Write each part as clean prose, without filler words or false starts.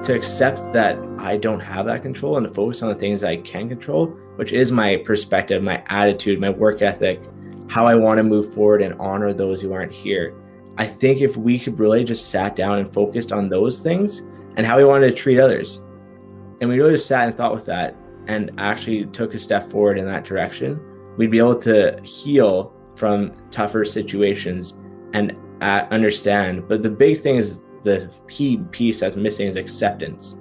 to accept that I don't have that control and to focus on the things I can control, which is my perspective, my attitude, my work ethic, how I want to move forward and honor those who aren't here. I think if we could really just sat down and focused on those things and how we wanted to treat others, and we really just sat and thought with that and actually took a step forward in that direction, we'd be able to heal from tougher situations and understand. But the big thing is the key piece that's missing is acceptance.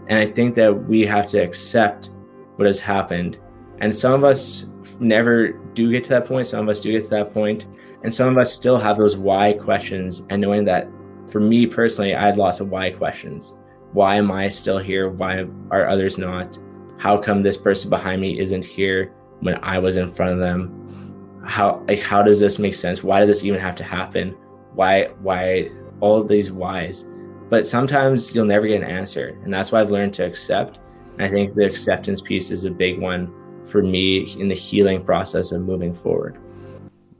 And I think that we have to accept what has happened. And some of us never do get to that point. Some of us do get to that point. And some of us still have those why questions. And knowing that for me personally, I had lots of why questions. Why am I still here? Why are others not? How come this person behind me isn't here when I was in front of them? How does this make sense? Why did this even have to happen? Why all of these whys? But sometimes you'll never get an answer. And that's why I've learned to accept. And I think the acceptance piece is a big one for me in the healing process of moving forward.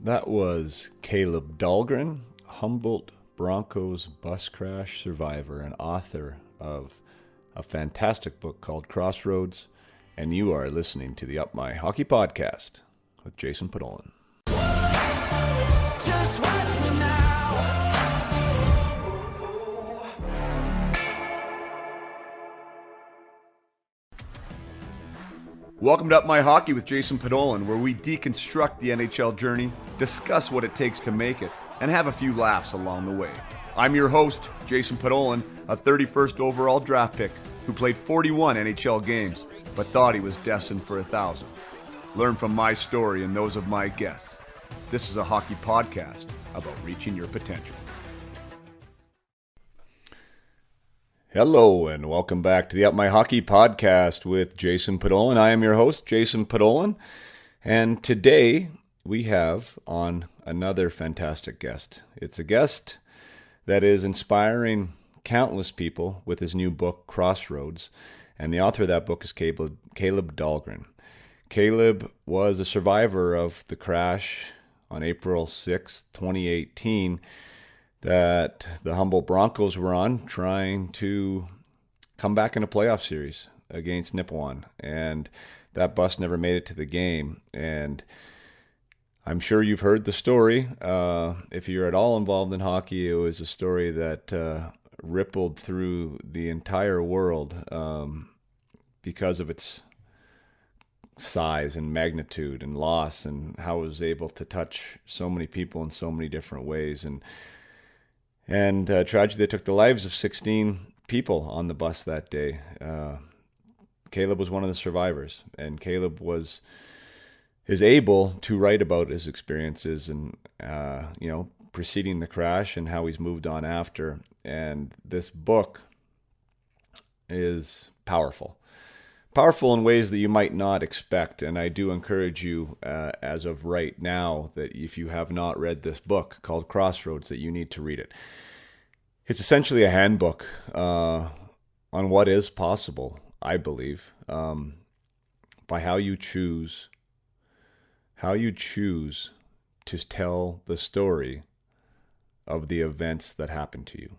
That was Kaleb Dahlgren, Humbolt Broncos bus crash survivor and author of a fantastic book called Crossroads. And you are listening to the Up My Hockey Podcast with Jason Podolin. Just watch me now. Welcome to Up My Hockey with Jason Podolin, where we deconstruct the NHL journey, discuss what it takes to make it, and have a few laughs along the way. I'm your host, Jason Podolin, a 31st overall draft pick who played 41 NHL games, but thought he was destined for 1,000. Learn from my story and those of my guests. This is a hockey podcast about reaching your potential. Hello and welcome back to the Up My Hockey Podcast with Jason Podolin. I am your host, Jason Podolin, and today we have on another fantastic guest. It's a guest that is inspiring countless people with his new book, Crossroads, and the author of that book is Kaleb Dahlgren. Kaleb was a survivor of the crash on April 6th, 2018, that the Humbolt Broncos were on, trying to come back in a playoff series against Nipawin. And that bus never made it to the game. And I'm sure you've heard the story. If you're at all involved in hockey, it was a story that rippled through the entire world because of its size and magnitude and loss and how it was able to touch so many people in so many different ways. And tragedy, they took the lives of 16 people on the bus that day. Kaleb was one of the survivors, and Kaleb is able to write about his experiences and preceding the crash and how he's moved on after. And this book is powerful in ways that you might not expect. And I do encourage you, as of right now, that if you have not read this book called Crossroads, that you need to read it. It's essentially a handbook on what is possible, I believe, by how you choose to tell the story of the events that happened to you.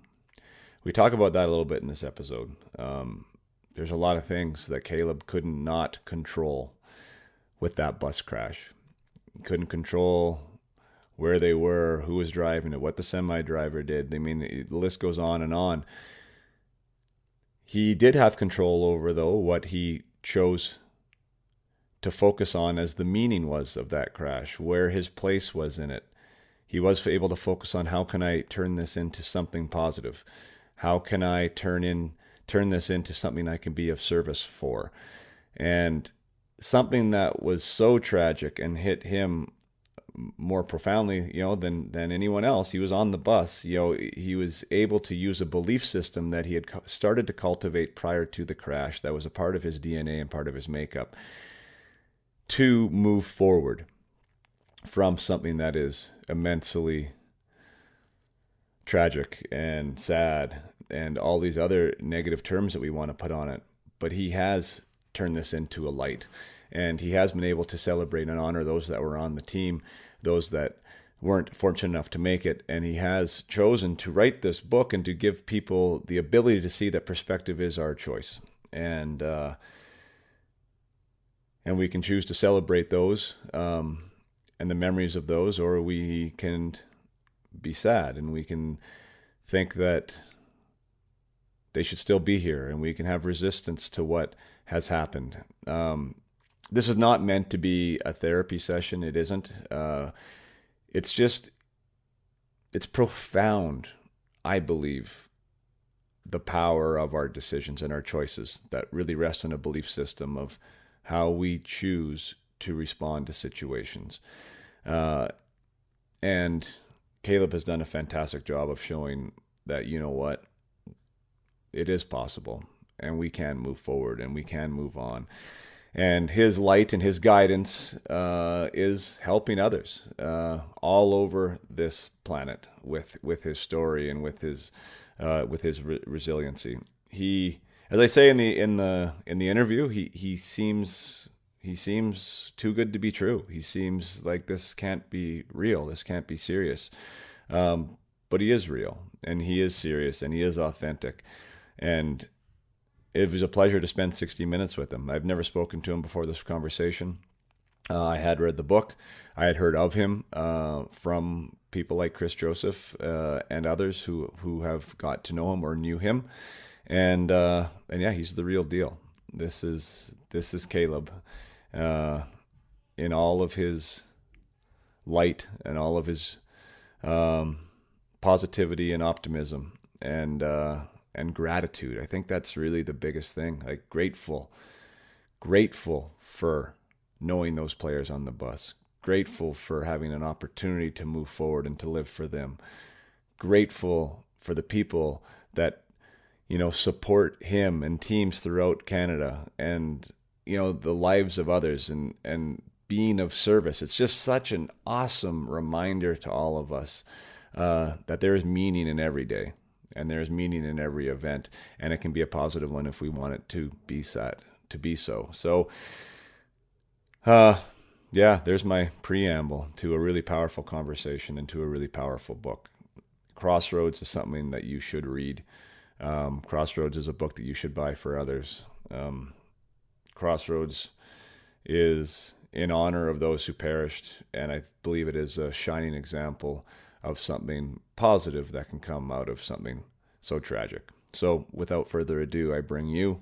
We talk about that a little bit in this episode. There's a lot of things that Kaleb could not control with that bus crash. He couldn't control where they were, who was driving it, what the semi-driver did. I mean, the list goes on and on. He did have control over, though, what he chose to focus on as the meaning was of that crash, where his place was in it. He was able to focus on, how can I turn this into something positive? How can I turn this into something I can be of service for? And something that was so tragic and hit him more profoundly, than anyone else. He was on the bus. He was able to use a belief system that he had started to cultivate prior to the crash, that was a part of his DNA and part of his makeup, to move forward from something that is immensely tragic and sad and all these other negative terms that we want to put on it. But he has turned this into a light, and he has been able to celebrate and honor those that were on the team, those that weren't fortunate enough to make it. And he has chosen to write this book and to give people the ability to see that perspective is our choice. And we can choose to celebrate those and the memories of those, or we can be sad and we can think that they should still be here, and we can have resistance to what has happened. This is not meant to be a therapy session. It isn't. It's profound, I believe, the power of our decisions and our choices that really rest on a belief system of how we choose to respond to situations. And Kaleb has done a fantastic job of showing that, you know what, it is possible, and we can move forward, and we can move on. And his light and his guidance is helping others all over this planet with his story and with his resiliency. He, as I say in the interview, he seems too good to be true. He seems like this can't be real. This can't be serious. But he is real, and he is serious, and he is authentic. And it was a pleasure to spend 60 minutes with him. I've never spoken to him before this conversation. I had read the book. I had heard of him from people like Chris Joseph and others who have got to know him or knew him. And yeah, he's the real deal. This is Kaleb in all of his light and all of his positivity and optimism and gratitude. I think that's really the biggest thing. Like grateful for knowing those players on the bus, grateful for having an opportunity to move forward and to live for them, grateful for the people that, you know, support him and teams throughout Canada, and, you know, the lives of others and being of service. It's just such an awesome reminder to all of us that there is meaning in every day. And there's meaning in every event, and it can be a positive one if we want it to be so. So, yeah, there's my preamble to a really powerful conversation and to a really powerful book. Crossroads is something that you should read. Crossroads is a book that you should buy for others. Crossroads is in honor of those who perished, and I believe it is a shining example of something positive that can come out of something so tragic. So without further ado, I bring you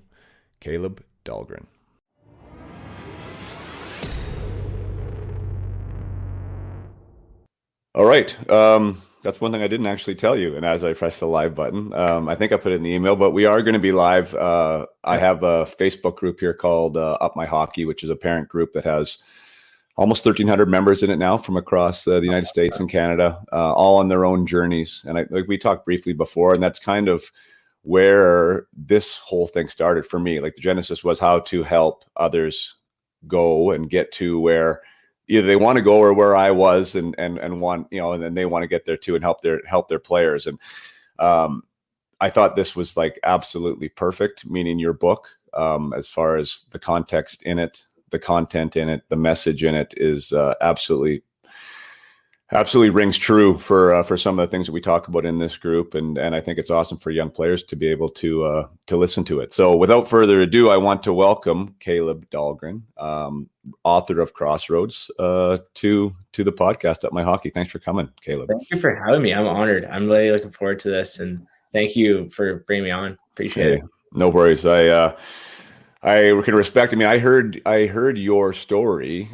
Kaleb Dahlgren. All right. That's one thing I didn't actually tell you. And as I press the live button, I think I put it in the email, but we are going to be live. I have a Facebook group here called Up My Hockey, which is a parent group that has almost 1,300 members in it now from across the United States and Canada, all on their own journeys. And like we talked briefly before, and that's kind of where this whole thing started for me. Like the genesis was how to help others go and get to where either they want to go or where I was and want, you know, and then they want to get there too and help their players. And I thought this was like absolutely perfect, meaning your book, as far as the context in it, the content in it, the message in it is absolutely rings true for some of the things that we talk about in this group, and I think it's awesome for young players to be able to listen to it. So, without further ado, I want to welcome Kaleb Dahlgren, author of Crossroads, to the podcast Up My Hockey. Thanks for coming, Kaleb. Thank you for having me. I'm honored. I'm really looking forward to this, and thank you for bringing me on. Appreciate it. No worries. I can respect. I mean, I heard your story.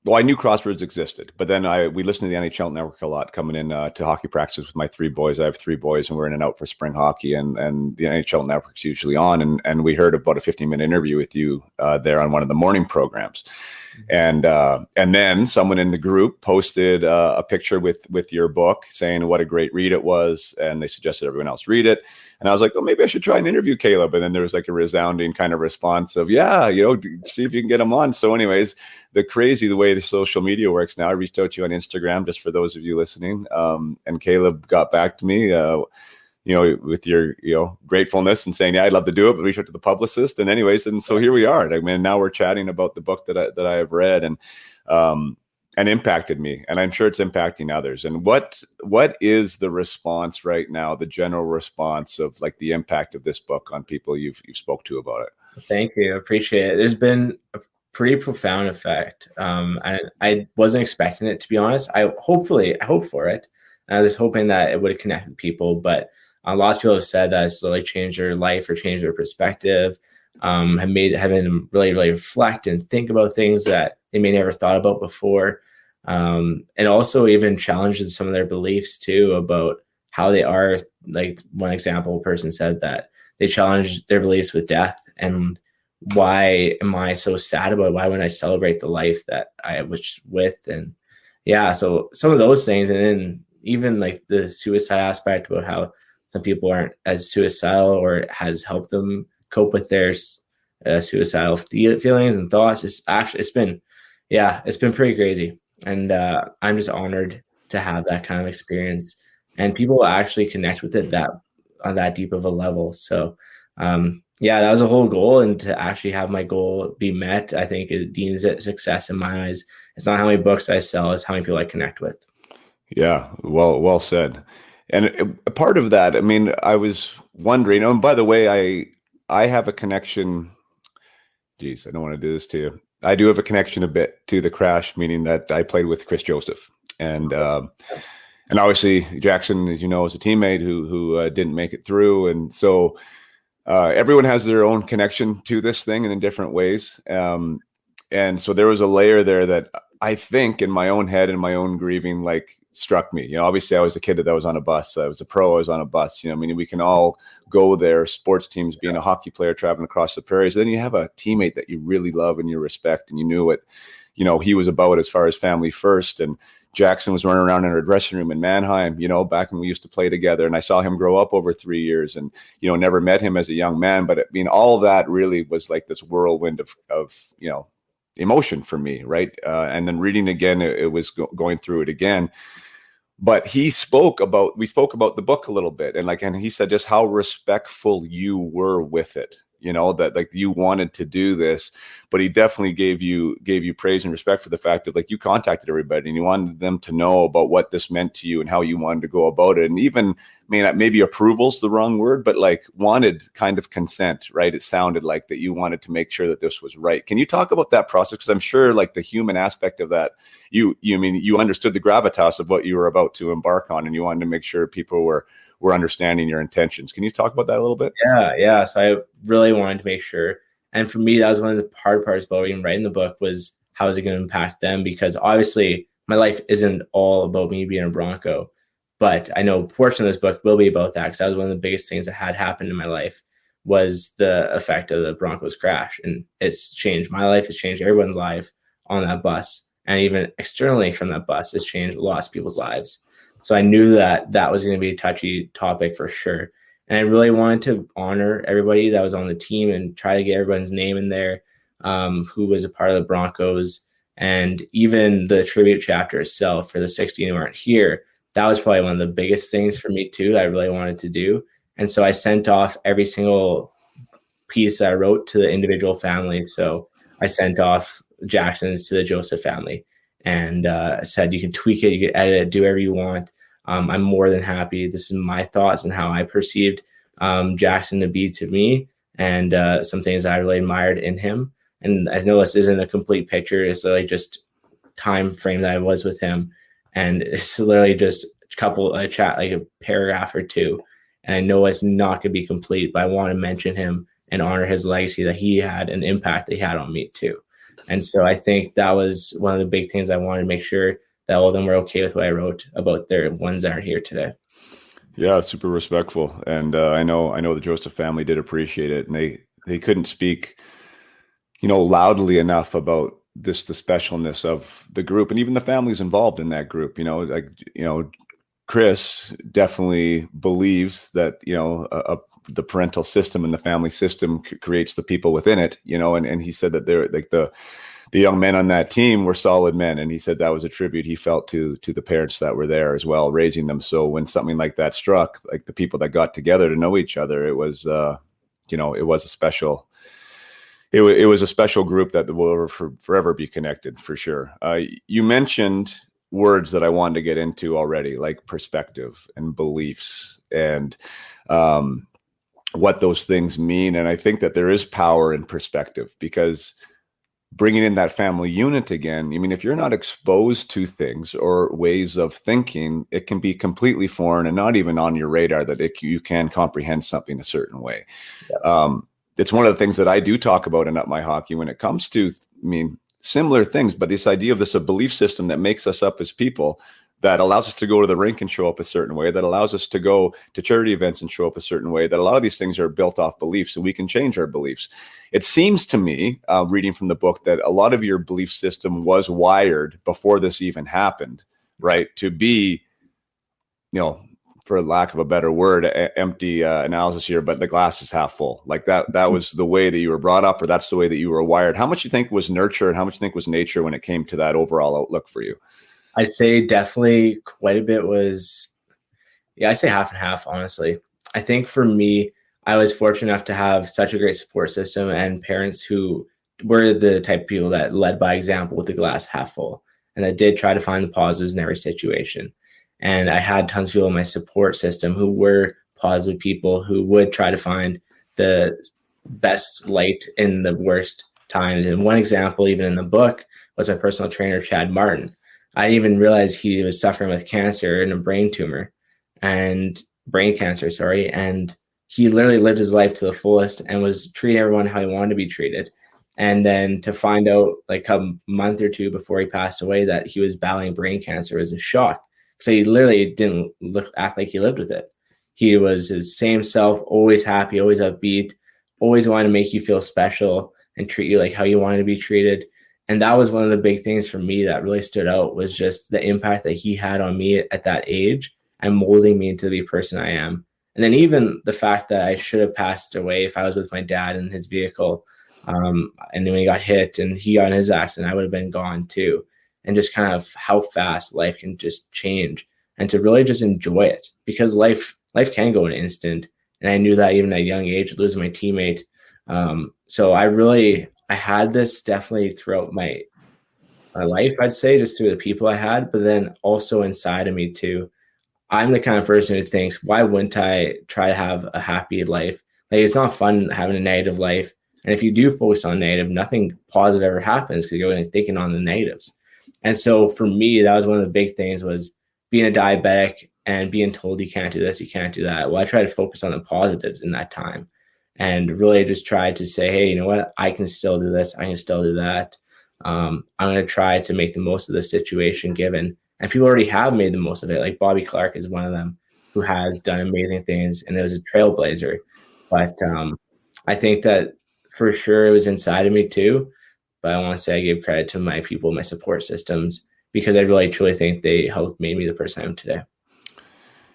Well, I knew Crossroads existed, but then we listened to the NHL Network a lot coming in to hockey practices with my three boys. I have three boys, and we're in and out for spring hockey, and the NHL Network's usually on. And we heard about a 15-minute interview with you there on one of the morning programs. And then someone in the group posted a picture with your book saying what a great read it was, and they suggested everyone else read it. And I was like, well, maybe I should try and interview Kaleb. And then there was like a resounding kind of response of, yeah, see if you can get him on. So anyways, the way the social media works now, I reached out to you on Instagram, just for those of you listening. And Kaleb got back to me, with your, gratefulness and saying, yeah, I'd love to do it, but reach out to the publicist. And anyways, and so here we are. I mean, now we're chatting about the book that I have read. And impacted me, and I'm sure it's impacting others. And what is the response right now, the general response of like the impact of this book on people you've spoke to about it? Thank you. I appreciate it. There's been a pretty profound effect. I wasn't expecting it, to be honest. I hope for it. And I was hoping that it would connect with people, but lots of people have said that it's really changed their life or changed their perspective, having them really, really reflect and think about things that they may never thought about before. And also even challenges some of their beliefs too about how they are. Like one example, person said that they challenged their beliefs with death and why am I so sad about it? Why wouldn't I celebrate the life that I was with? And yeah, so some of those things, and then even like the suicide aspect about how some people aren't as suicidal or it has helped them cope with their suicidal feelings and thoughts. It's been pretty crazy. And I'm just honored to have that kind of experience, and people actually connect with it on that deep of a level. So that was a whole goal, and to actually have my goal be met, I think it deems it success in my eyes. It's not how many books I sell, it's how many people I connect with. Yeah, well said. And a part of that, I mean, I was wondering, and by the way, I have a connection. Geez, I don't want to do this to you. I do have a connection a bit to the crash, meaning that I played with Chris Joseph, and obviously Jackson, as you know, is a teammate who didn't make it through, and so everyone has their own connection to this thing and in different ways. And so there was a layer there that I think in my own head and my own grieving, like struck me. You know, obviously I was a kid that was on a bus. I was a pro. I was on a bus. You know, I mean, we can all go there, sports teams, being a hockey player, traveling across the prairies. Then you have a teammate that you really love and you respect, and you knew what, you know, he was about as far as family first. And Jackson was running around in our dressing room in Mannheim, you know, back when we used to play together. And I saw him grow up over 3 years, and, you know, never met him as a young man. But I mean, all of that really was like this whirlwind of you know, emotion for me. Right. And then reading again, it was going through it again. But we spoke about the book a little bit, and he said just how respectful you were with it, you know, that like you wanted to do this, but he definitely gave you praise and respect for the fact that like you contacted everybody and you wanted them to know about what this meant to you and how you wanted to go about it. And even, maybe approval's the wrong word, but like wanted kind of consent, right? It sounded like that you wanted to make sure that this was right. Can you talk about that process? Because I'm sure like the human aspect of that, you understood the gravitas of what you were about to embark on, and you wanted to make sure people were understanding your intentions. Can you talk about that a little bit? Yeah. So I really wanted to make sure. And for me, that was one of the hard parts about even writing the book, was how is it going to impact them? Because obviously my life isn't all about me being a Bronco, but I know a portion of this book will be about that, because that was one of the biggest things that had happened in my life, was the effect of the Broncos crash. And it's changed my life. It's changed everyone's life on that bus. And even externally from that bus, it's changed lots of people's lives. So I knew that was going to be a touchy topic for sure. And I really wanted to honor everybody that was on the team and try to get everyone's name in there, who was a part of the Broncos. And even the tribute chapter itself for the 16 who aren't here, that was probably one of the biggest things for me too, that I really wanted to do. And so I sent off every single piece that I wrote to the individual families. So I sent off Jackson's to the Joseph family, and said, you can tweak it, you can edit it, do whatever you want. I'm more than happy. This is my thoughts and how I perceived Jackson to be to me, and some things that I really admired in him. And I know this isn't a complete picture. It's literally just time frame that I was with him. And it's literally just a chat, like a paragraph or two. And I know it's not going to be complete, but I want to mention him and honor his legacy, that he had an impact that he had on me too. And so I think that was one of the big things I wanted to make sure that all of them were okay with what I wrote about their ones that are here today. Yeah, super respectful. And I know the Joseph family did appreciate it, and they couldn't speak, loudly enough about the specialness of the group, and even the families involved in that group. Chris definitely believes that, the parental system and the family system creates the people within it, and he said that they're like the young men on that team were solid men. And he said that was a tribute he felt to the parents that were there as well, raising them. So when something like that struck, like the people that got together to know each other, it was, it was a It was a special group that will forever be connected for sure. You mentioned words that I wanted to get into already, like perspective and beliefs and what those things mean. And I think that there is power in perspective, because bringing in that family unit again, I mean, if you're not exposed to things or ways of thinking, it can be completely foreign and not even on your radar that you can comprehend something a certain way. Yeah. It's one of the things that I do talk about in Up My Hockey when it comes to, I mean, similar things, but this idea of a belief system that makes us up as people, that allows us to go to the rink and show up a certain way, that allows us to go to charity events and show up a certain way, that a lot of these things are built off beliefs, and we can change our beliefs. It seems to me, reading from the book, that a lot of your belief system was wired before this even happened, right? To be, for lack of a better word, empty analysis here, but the glass is half full. Like that was the way that you were brought up, or that's the way that you were wired. How much you think was nurture and how much you think was nature when it came to that overall outlook for you? I'd say definitely quite a bit was, I say half and half, honestly. I think for me, I was fortunate enough to have such a great support system and parents who were the type of people that led by example with the glass half full, and that did try to find the positives in every situation. And I had tons of people in my support system who were positive people who would try to find the best light in the worst times. And one example, even in the book, was my personal trainer, Chad Martin. I didn't even realize he was suffering with cancer and a brain cancer, and he literally lived his life to the fullest and was treating everyone how he wanted to be treated. And then to find out like a month or two before he passed away that he was battling brain cancer was a shock. So he literally didn't act like he lived with it. He was his same self, always happy, always upbeat, always wanted to make you feel special and treat you like how you wanted to be treated. And that was one of the big things for me that really stood out, was just the impact that he had on me at that age and molding me into the person I am. And then even the fact that I should have passed away if I was with my dad in his vehicle. And then when he got hit and he got in his accident, I would have been gone too. And just kind of how fast life can just change, and to really just enjoy it, because life can go in an instant. And I knew that even at a young age, losing my teammate. So I had this definitely throughout my life, I'd say, just through the people I had, but then also inside of me too. I'm the kind of person who thinks, why wouldn't I try to have a happy life? Like, it's not fun having a negative life. And if you do focus on negative, nothing positive ever happens because you're thinking on the negatives. And so for me, that was one of the big things, was being a diabetic and being told you can't do this, you can't do that. Well, I tried to focus on the positives in that time and really just tried to say, hey, you know what? I can still do this. I can still do that. I'm going to try to make the most of the situation given. And people already have made the most of it. Like Bobby Clark is one of them who has done amazing things, and it was a trailblazer. But I think that for sure it was inside of me too. But I want to say I give credit to my people, my support systems, because I really truly think they helped make me the person I am today.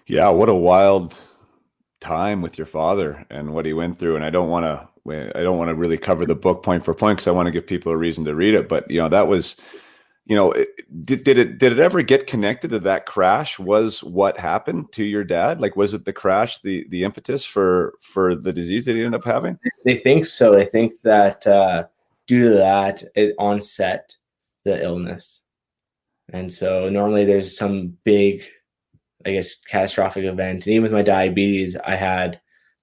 Yeah, what a wild time with your father and what he went through. And I don't want to really cover the book point for point, because I want to give people a reason to read it. But that was, did it ever get connected to that crash? Was what happened to your dad? Like, was it the crash, the impetus for the disease that he ended up having? They think so. They think that due to that, it onset the illness. And so normally there's some big, I guess, catastrophic event. And even with my diabetes, I had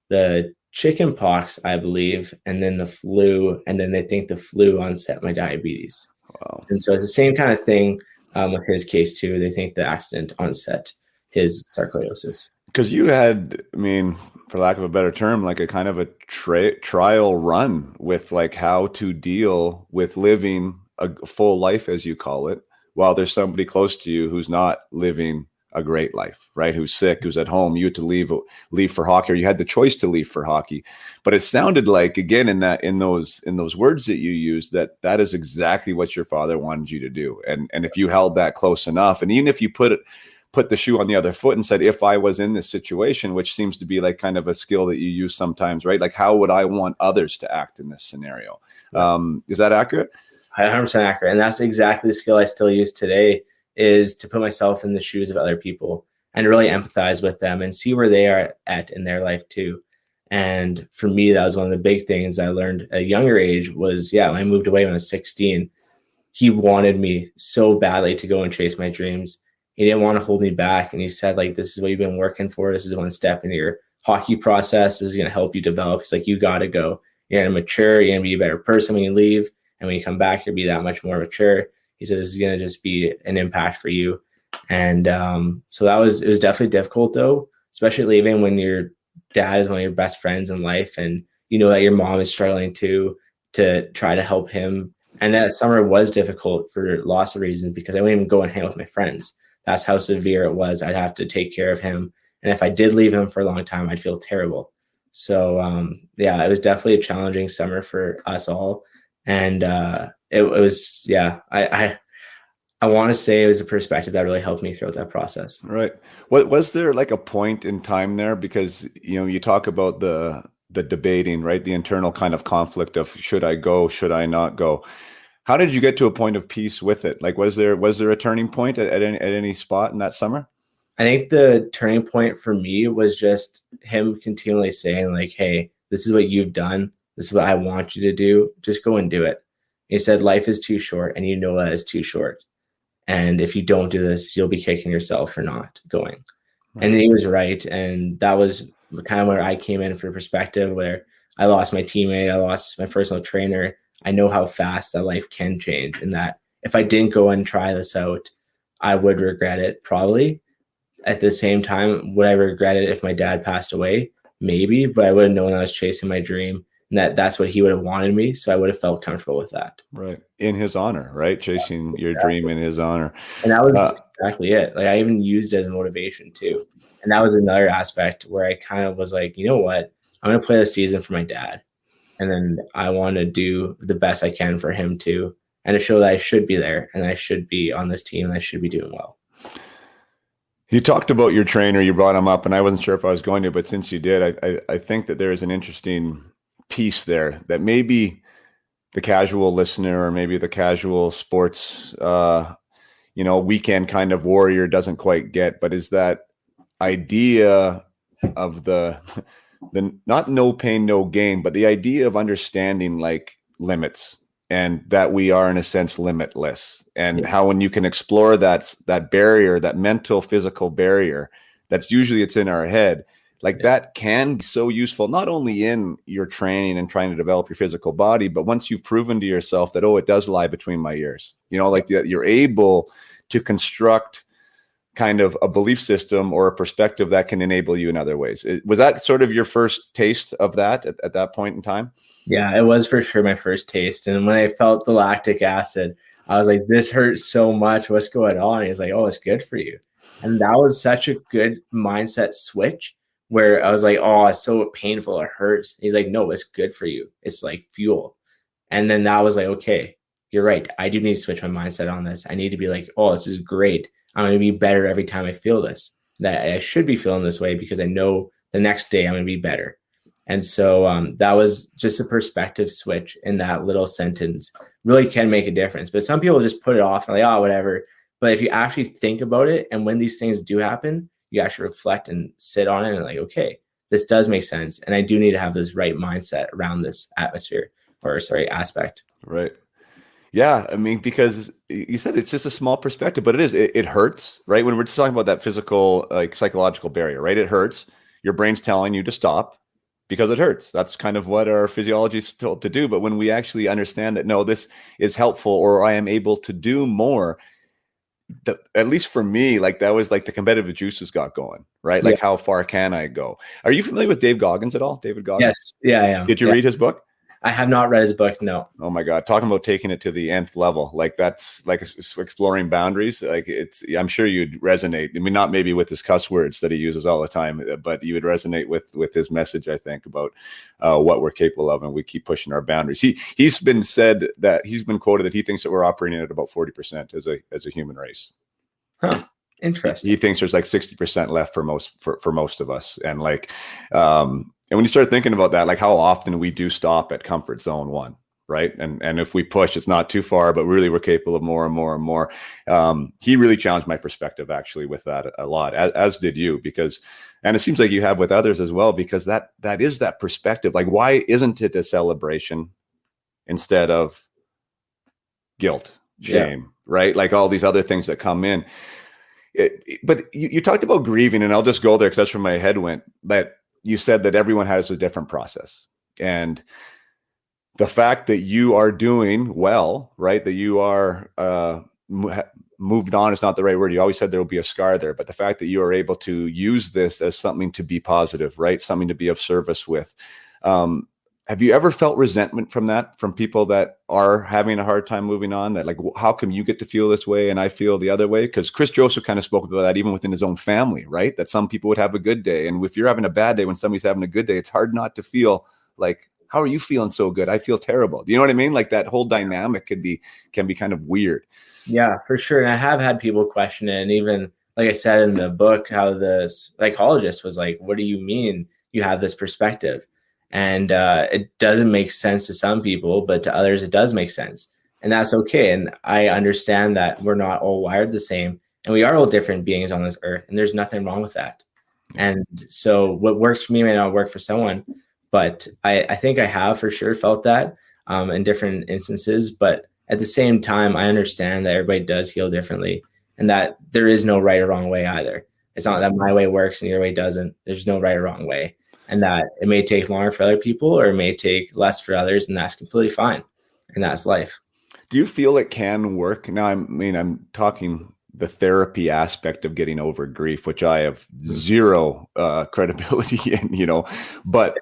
the chicken pox, I believe, and then the flu, and then they think the flu onset my diabetes. Wow. And so it's the same kind of thing with his case too. They think the accident onset his sarcoidosis. Because you had, I mean, for lack of a better term, like a kind of a trial run with like how to deal with living a full life, as you call it, while there's somebody close to you who's not living a great life, right? Who's sick, who's at home. You had to leave for hockey, or you had the choice to leave for hockey. But it sounded like, again, in those words that you used, that is exactly what your father wanted you to do. And if you held that close enough, and even if you put the shoe on the other foot and said, if I was in this situation, which seems to be like kind of a skill that you use sometimes, right? Like, how would I want others to act in this scenario? Is that accurate? 100% accurate. And that's exactly the skill I still use today, is to put myself in the shoes of other people and really empathize with them and see where they are at in their life too. And for me, that was one of the big things I learned at a younger age was, when I moved away when I was 16, he wanted me so badly to go and chase my dreams. He didn't want to hold me back. And he said, like, this is what you've been working for. This is one step into your hockey process. This is going to help you develop. He's like, you got to go. You're going to mature. You're going to be a better person when you leave. And when you come back, you'll be that much more mature. He said, this is going to just be an impact for you. And so it was definitely difficult, though, especially leaving when your dad is one of your best friends in life. And you know that your mom is struggling too, to try to help him. And that summer was difficult for lots of reasons because I wouldn't even go and hang out with my friends. That's how severe it was. I'd have to take care of him. And if I did leave him for a long time, I'd feel terrible. So, it was definitely a challenging summer for us all. And it was, I want to say it was a perspective that really helped me throughout that process. Right. What was there like a point in time there? Because, you talk about the debating, right? The internal kind of conflict of should I go, should I not go? How did you get to a point of peace with it? Like, was there a turning point at any spot in that summer? I think the turning point for me was just him continually saying, like, hey, this is what you've done. This is what I want you to do. Just go and do it. He said, life is too short, and you know that is too short. And if you don't do this, you'll be kicking yourself for not going. Right. And he was right. And that was kind of where I came in for perspective, where I lost my teammate. I lost my personal trainer. I know how fast that life can change, and that if I didn't go and try this out, I would regret it probably. At the same time, would I regret it if my dad passed away? Maybe, but I would have known I was chasing my dream and that's what he would have wanted me. So I would have felt comfortable with that. Right. In his honor, right? Chasing your dream in his honor. And that was exactly it. Like I even used it as a motivation too. And that was another aspect where I kind of was like, you know what? I'm going to play the season for my dad. And then I want to do the best I can for him too. And to show that I should be there and I should be on this team and I should be doing well. You talked about your trainer, you brought him up, and I wasn't sure if I was going to, but since you did, I think that there is an interesting piece there that maybe the casual listener or maybe the casual sports, weekend kind of warrior doesn't quite get, but is that idea of the not no pain, no gain, but the idea of understanding like limits and that we are in a sense limitless, and how when you can explore that barrier, that mental, physical barrier, that's usually it's in our head. Like that can be so useful, not only in your training and trying to develop your physical body, but once you've proven to yourself that, it does lie between my ears, like that you're able to construct kind of a belief system or a perspective that can enable you in other ways. Was that sort of your first taste of that at that point in time? Yeah, it was for sure my first taste. And when I felt the lactic acid, I was like, this hurts so much. What's going on? And he's like, oh, it's good for you. And that was such a good mindset switch where I was like, oh, it's so painful. It hurts. He's like, no, it's good for you. It's like fuel. And then that was like, okay, you're right. I do need to switch my mindset on this. I need to be like, oh, this is great. I'm going to be better every time I feel this, that I should be feeling this way because I know the next day I'm going to be better. And so that was just a perspective switch in that little sentence really can make a difference. But some people just put it off and like, oh, whatever. But if you actually think about it, and when these things do happen, you actually reflect and sit on it and like, okay, this does make sense. And I do need to have this right mindset around this aspect. Right. Yeah, I mean, because you said it's just a small perspective, but it hurts, right? When we're just talking about that physical, like psychological barrier, right? It hurts. Your brain's telling you to stop because it hurts. That's kind of what our physiology is told to do. But when we actually understand that, no, this is helpful, or I am able to do more, at least for me, like that was like the competitive juices got going, right? Like how far can I go? Are you familiar with Dave Goggins at all? David Goggins? Yes. Yeah, I am. Did you read his book? I have not read his book. No. Oh my God. Talking about taking it to the nth level. Like that's like exploring boundaries. Like I'm sure you'd resonate. I mean, not maybe with his cuss words that he uses all the time, but you would resonate with his message, I think, about what we're capable of. And we keep pushing our boundaries. He's been quoted that he thinks that we're operating at about 40% as a human race. Huh. Interesting. He thinks there's like 60% left for most of us. And like, and when you start thinking about that, like how often we do stop at comfort zone 1, right? And if we push, it's not too far, but really we're capable of more and more and more. He really challenged my perspective actually with that a lot, as did you, because, and it seems like you have with others as well, because that is that perspective. Like, why isn't it a celebration instead of guilt, shame, right? Like all these other things that come in. But you talked about grieving, and I'll just go there because that's where my head went, that you said that everyone has a different process. And the fact that you are doing well, right, that you are moved on is not the right word. You always said there will be a scar there, but the fact that you are able to use this as something to be positive, right, something to be of service with. Have you ever felt resentment from that, from people that are having a hard time moving on, that like, how come you get to feel this way and I feel the other way? Because Chris Joseph kind of spoke about that even within his own family, right? That some people would have a good day. And if you're having a bad day when somebody's having a good day, it's hard not to feel like, how are you feeling so good? I feel terrible. Do you know what I mean? Like that whole dynamic can be kind of weird. Yeah, for sure. And I have had people question it. And even like I said in the book, how the psychologist was like, what do you mean you have this perspective? And it doesn't make sense to some people, but to others, it does make sense. And that's okay. And I understand that we're not all wired the same, and we are all different beings on this earth. And there's nothing wrong with that. And so what works for me may not work for someone, but I think I have for sure felt that in different instances. But at the same time, I understand that everybody does heal differently, and that there is no right or wrong way either. It's not that my way works and your way doesn't. There's no right or wrong way. And that it may take longer for other people or it may take less for others, and that's completely fine. And that's life. Do you feel it can work? Now, I'm talking the therapy aspect of getting over grief, which I have zero credibility in, but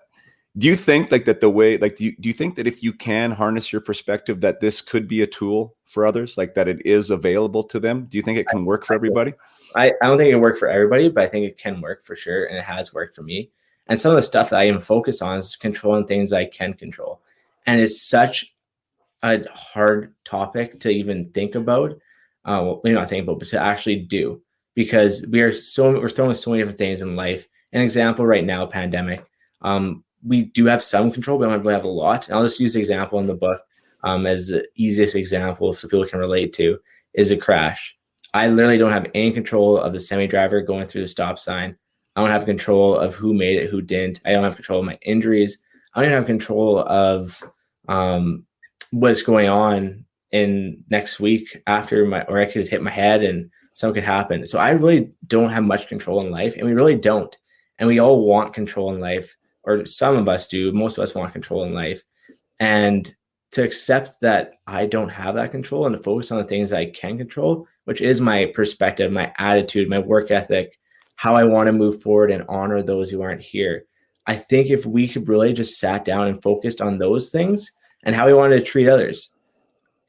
do you think like that the way, like, do you think that if you can harness your perspective, that this could be a tool for others, like that it is available to them? Do you think it can work for everybody? I don't think it can work for everybody, but I think it can work for sure. And it has worked for me. And some of the stuff that I even focus on is controlling things I can control. And it's such a hard topic to even think about. Well, maybe not think about, but to actually do, because we're throwing so many different things in life. An example right now, pandemic. We do have some control, but we don't really have a lot. And I'll just use the example in the book as the easiest example so people can relate to is a crash. I literally don't have any control of the semi-driver going through the stop sign. I don't have control of who made it, who didn't. I don't have control of my injuries. I don't even have control of what's going on in next week after or I could hit my head and something could happen. So I really don't have much control in life, and we really don't. And we all want control in life, or some of us do. Most of us want control in life. And to accept that I don't have that control and to focus on the things I can control, which is my perspective, my attitude, my work ethic, how I want to move forward and honor those who aren't here. I think if we could really just sat down and focused on those things and how we wanted to treat others,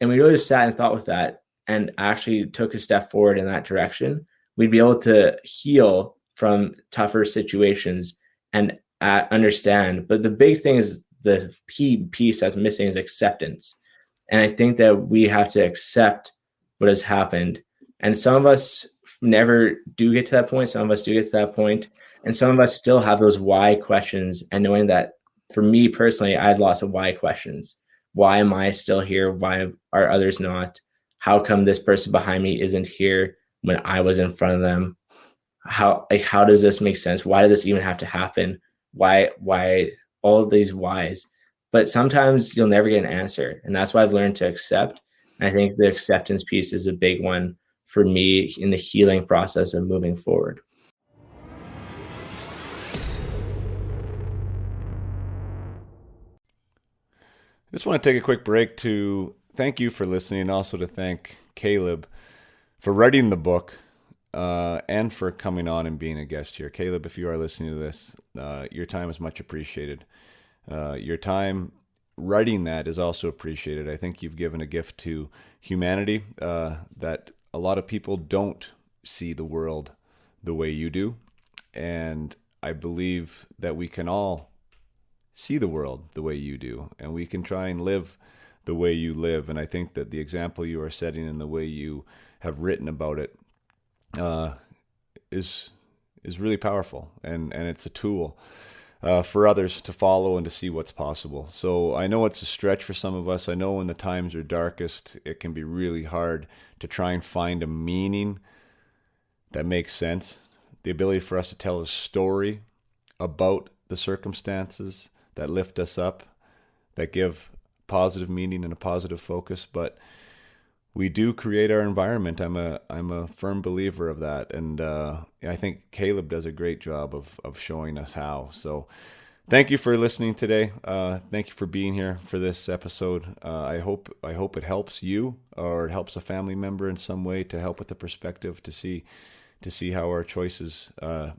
and we really just sat and thought with that and actually took a step forward in that direction, we'd be able to heal from tougher situations and understand. But the big thing is the key piece that's missing is acceptance. And I think that we have to accept what has happened. And some of us never do get to that point. Some of us do get to that point. And some of us still have those why questions. And knowing that for me personally, I had lots of why questions. Why am I still here? Why are others not? How come this person behind me isn't here when I was in front of them? How does this make sense? Why did this even have to happen? Why all of these whys? But sometimes you'll never get an answer. And that's why I've learned to accept. And I think the acceptance piece is a big one for me in the healing process of moving forward. I just want to take a quick break to thank you for listening, and also to thank Kaleb for writing the book and for coming on and being a guest here. Kaleb, if you are listening to this, your time is much appreciated. Your time writing that is also appreciated. I think you've given a gift to humanity that a lot of people don't see the world the way you do. And I believe that we can all see the world the way you do, and we can try and live the way you live. And I think that the example you are setting and the way you have written about it is really powerful, and it's a tool. for others to follow and to see what's possible. So I know it's a stretch for some of us. I know when the times are darkest, it can be really hard to try and find a meaning that makes sense. The ability for us to tell a story about the circumstances that lift us up, that give positive meaning and a positive focus. But we do create our environment. I'm a firm believer of that, and I think Kaleb does a great job of showing us how. So, thank you for listening today. Thank you for being here for this episode. I hope it helps you, or it helps a family member in some way, to help with the perspective to see how our choices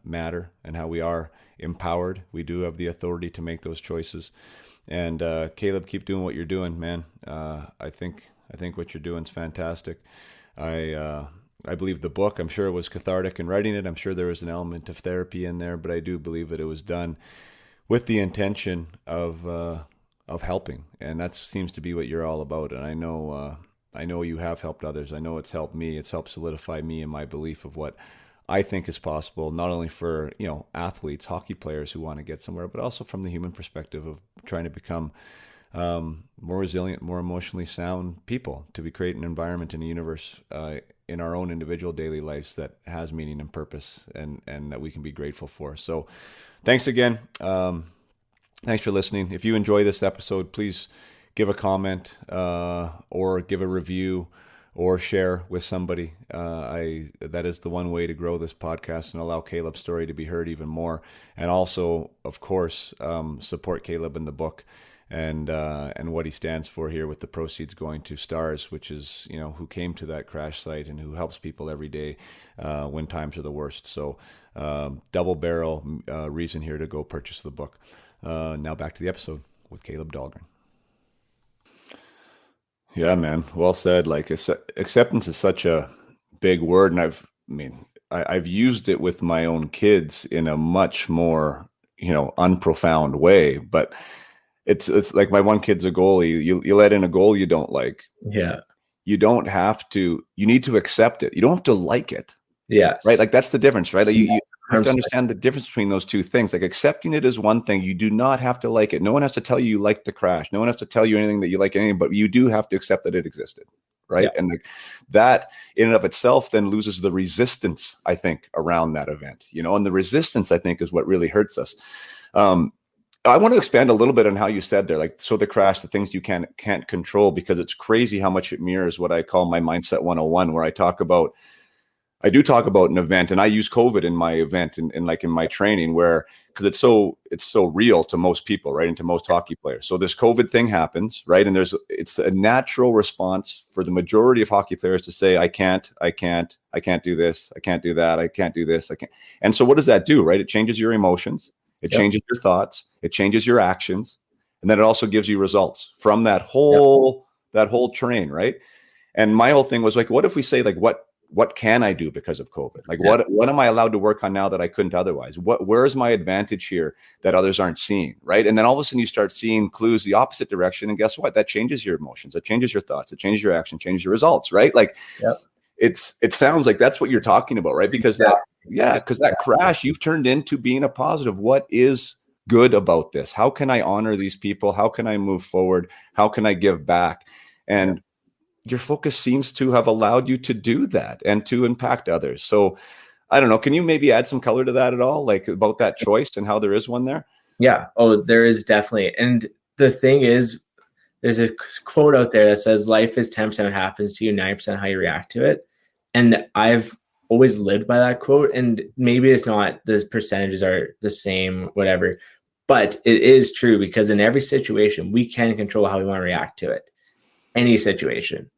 matter and how we are empowered. We do have the authority to make those choices. And Kaleb, keep doing what you're doing, man. I think what you're doing is fantastic. I believe the book, I'm sure it was cathartic in writing it. I'm sure there was an element of therapy in there, but I do believe that it was done with the intention of helping. And that seems to be what you're all about. And I know you have helped others. I know it's helped me. It's helped solidify me in my belief of what I think is possible, not only for, athletes, hockey players who want to get somewhere, but also from the human perspective of trying to become more resilient, more emotionally sound people, to be create an environment in a universe in our own individual daily lives that has meaning and purpose, and that we can be grateful for. So thanks again. Thanks for listening. If you enjoy this episode, please give a comment or give a review or share with somebody. That is the one way to grow this podcast and allow Kaleb's story to be heard even more. And also, of course, support Kaleb in the book and what he stands for here, with the proceeds going to STARS, which is, who came to that crash site and who helps people every day when times are the worst. So double barrel reason here to go purchase the book. Now back to the episode with Kaleb Dahlgren. Yeah, man. Well said. Like, acceptance is such a big word, and I've used it with my own kids in a much more, unprofound way. But it's like, my one kid's a goalie. You let in a goal you don't like. Yeah. You don't have to. You need to accept it. You don't have to like it. Yes. Right. Like, that's the difference, right? Like, you have to understand the difference between those two things. Like, accepting it is one thing. You do not have to like it. No one has to tell you like the crash. No one has to tell you anything that you like anything, but you do have to accept that it existed. Right. Yeah. And like, that in and of itself then loses the resistance, I think, around that event, and the resistance, I think, is what really hurts us. I want to expand a little bit on how you said there, like, so the crash, the things you can't control, because it's crazy how much it mirrors what I call my mindset 101, where I do talk about an event, and I use COVID in my event and like in my training, because it's so real to most people, right? And to most hockey players. So this COVID thing happens, right? And it's a natural response for the majority of hockey players to say, I can't do this. I can't do that. I can't do this. I can't. And so what does that do, right? It changes your emotions. It changes your thoughts. It changes your actions. And then it also gives you results from that whole train, right? And my whole thing was like, what if we say, like, what can I do because of COVID? Like, what am I allowed to work on now that I couldn't otherwise? Where is my advantage here that others aren't seeing, right? And then all of a sudden you start seeing clues the opposite direction, and guess what? That changes your emotions, that changes your thoughts, it changes your action, changes your results, right? Like, it sounds like that's what you're talking about, right? Because that crash, you've turned into being a positive. What is good about this? How can I honor these people? How can I move forward? How can I give back? And your focus seems to have allowed you to do that and to impact others. So I don't know, can you maybe add some color to that at all? Like, about that choice and how there is one there? Yeah. Oh, there is definitely. And the thing is, there's a quote out there that says, life is 10% what happens to you, 90% how you react to it. And I've always lived by that quote. And maybe it's not, the percentages are the same, whatever, but it is true, because in every situation, we can control how we want to react to it. Any situation,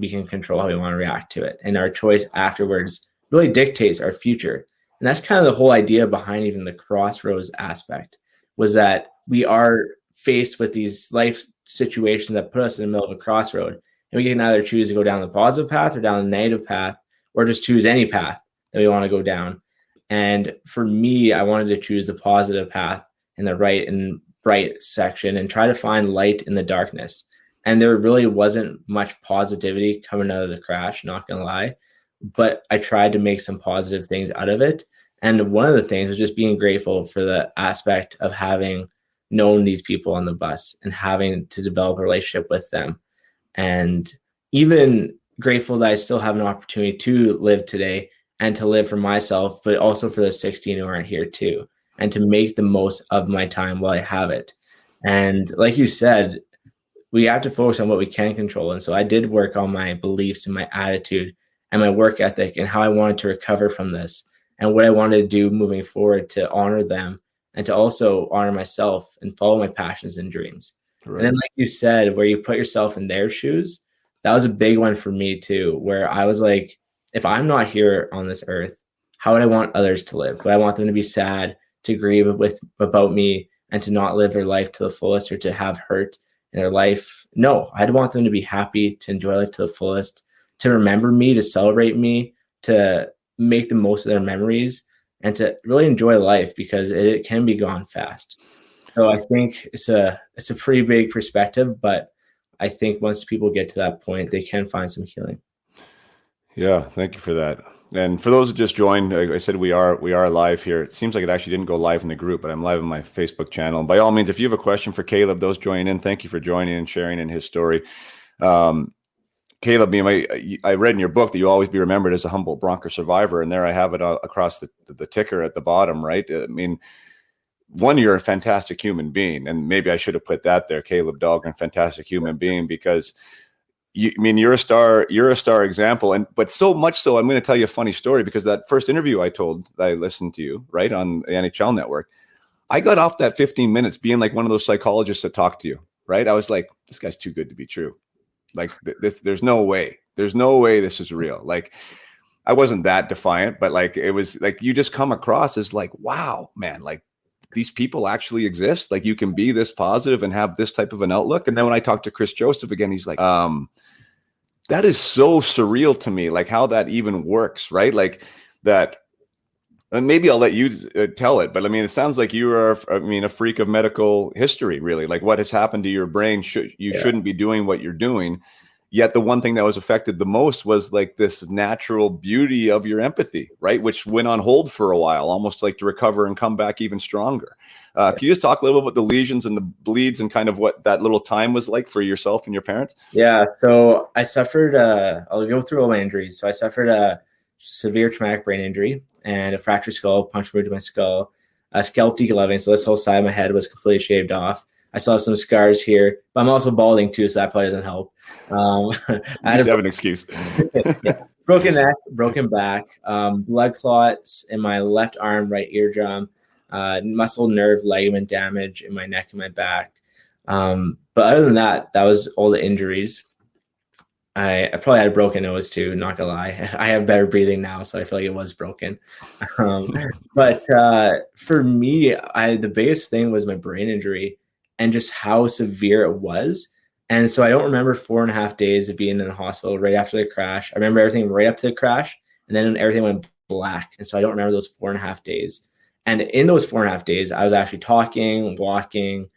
we can control how we want to react to it. And our choice afterwards really dictates our future. And that's kind of the whole idea behind even the Crossroads aspect, was that we are faced with these life situations that put us in the middle of a crossroad. And we can either choose to go down the positive path or down the negative path, or just choose any path that we want to go down. And for me, I wanted to choose the positive path in the right and bright section and try to find light in the darkness. And there really wasn't much positivity coming out of the crash, not going to lie. But I tried to make some positive things out of it. And one of the things was just being grateful for the aspect of having known these people on the bus and having to develop a relationship with them. And even grateful that I still have an opportunity to live today and to live for myself, but also for the 16 who aren't here too, and to make the most of my time while I have it. And like you said, we have to focus on what we can control. And so I did work on my beliefs and my attitude and my work ethic and how I wanted to recover from this and what I wanted to do moving forward to honor them and to also honor myself and follow my passions and dreams. Right. And then, like you said, where you put yourself in their shoes, that was a big one for me too, where I was like, if I'm not here on this earth, how would I want others to live? Would I want them to be sad, to grieve about me, and to not live their life to the fullest, or to have hurt in their life? No, I'd want them to be happy, to enjoy life to the fullest, to remember me, to celebrate me, to make the most of their memories, and to really enjoy life, because it can be gone fast. So I think it's a pretty big perspective, but I think once people get to that point, they can find some healing. Yeah, thank you for that. And for those who just joined, like I said, we are live here. It seems like it actually didn't go live in the group, but I'm live on my Facebook channel. And by all means, if you have a question for Kaleb, those joining in, thank you for joining and sharing in his story. Kaleb, I read in your book that you always be remembered as a Humbolt Broncos survivor, and there I have it across the ticker at the bottom, right? I mean, one, you're a fantastic human being, and maybe I should have put that there, Kaleb Dahlgren, fantastic human being, because you're a star example. But so much so, I'm going to tell you a funny story, because that first interview I listened to you, right, on the NHL Network, I got off that 15 minutes being like one of those psychologists that talk to you, right? I was like, this guy's too good to be true. Like there's no way this is real. Like, I wasn't that defiant, but like, it was like, you just come across as like, wow, man, like these people actually exist. Like, you can be this positive and have this type of an outlook. And then when I talked to Chris Joseph again, he's like, that is so surreal to me, like how that even works, right? Like that. And maybe I'll let you tell it, but I mean, it sounds like you are, a freak of medical history, really. Like, what has happened to your brain? Shouldn't be doing what you're doing. Yet the one thing that was affected the most was like this natural beauty of your empathy, right? Which went on hold for a while, almost like to recover and come back even stronger. Can you just talk a little bit about the lesions and the bleeds and kind of what that little time was like for yourself and your parents? Yeah. So I suffered, I'll go through all my injuries. So I suffered a severe traumatic brain injury and a fractured skull, punch wound to my skull, a scalp decoloring. So this whole side of my head was completely shaved off. I still have some scars here, but I'm also balding too, so that probably doesn't help. I just have an excuse. Yeah. Broken neck, broken back, blood clots in my left arm, right eardrum, muscle nerve ligament damage in my neck and my back. But other than that, that was all the injuries. I probably had a broken nose too, not gonna lie. I have better breathing now, so I feel like it was broken. But for me, the biggest thing was my brain injury and just how severe it was. And so I don't remember 4.5 days of being in the hospital right after the crash. I remember everything right up to the crash, and then everything went black. And so I don't remember those 4.5 days. And in those 4.5 days, I was actually talking, walking,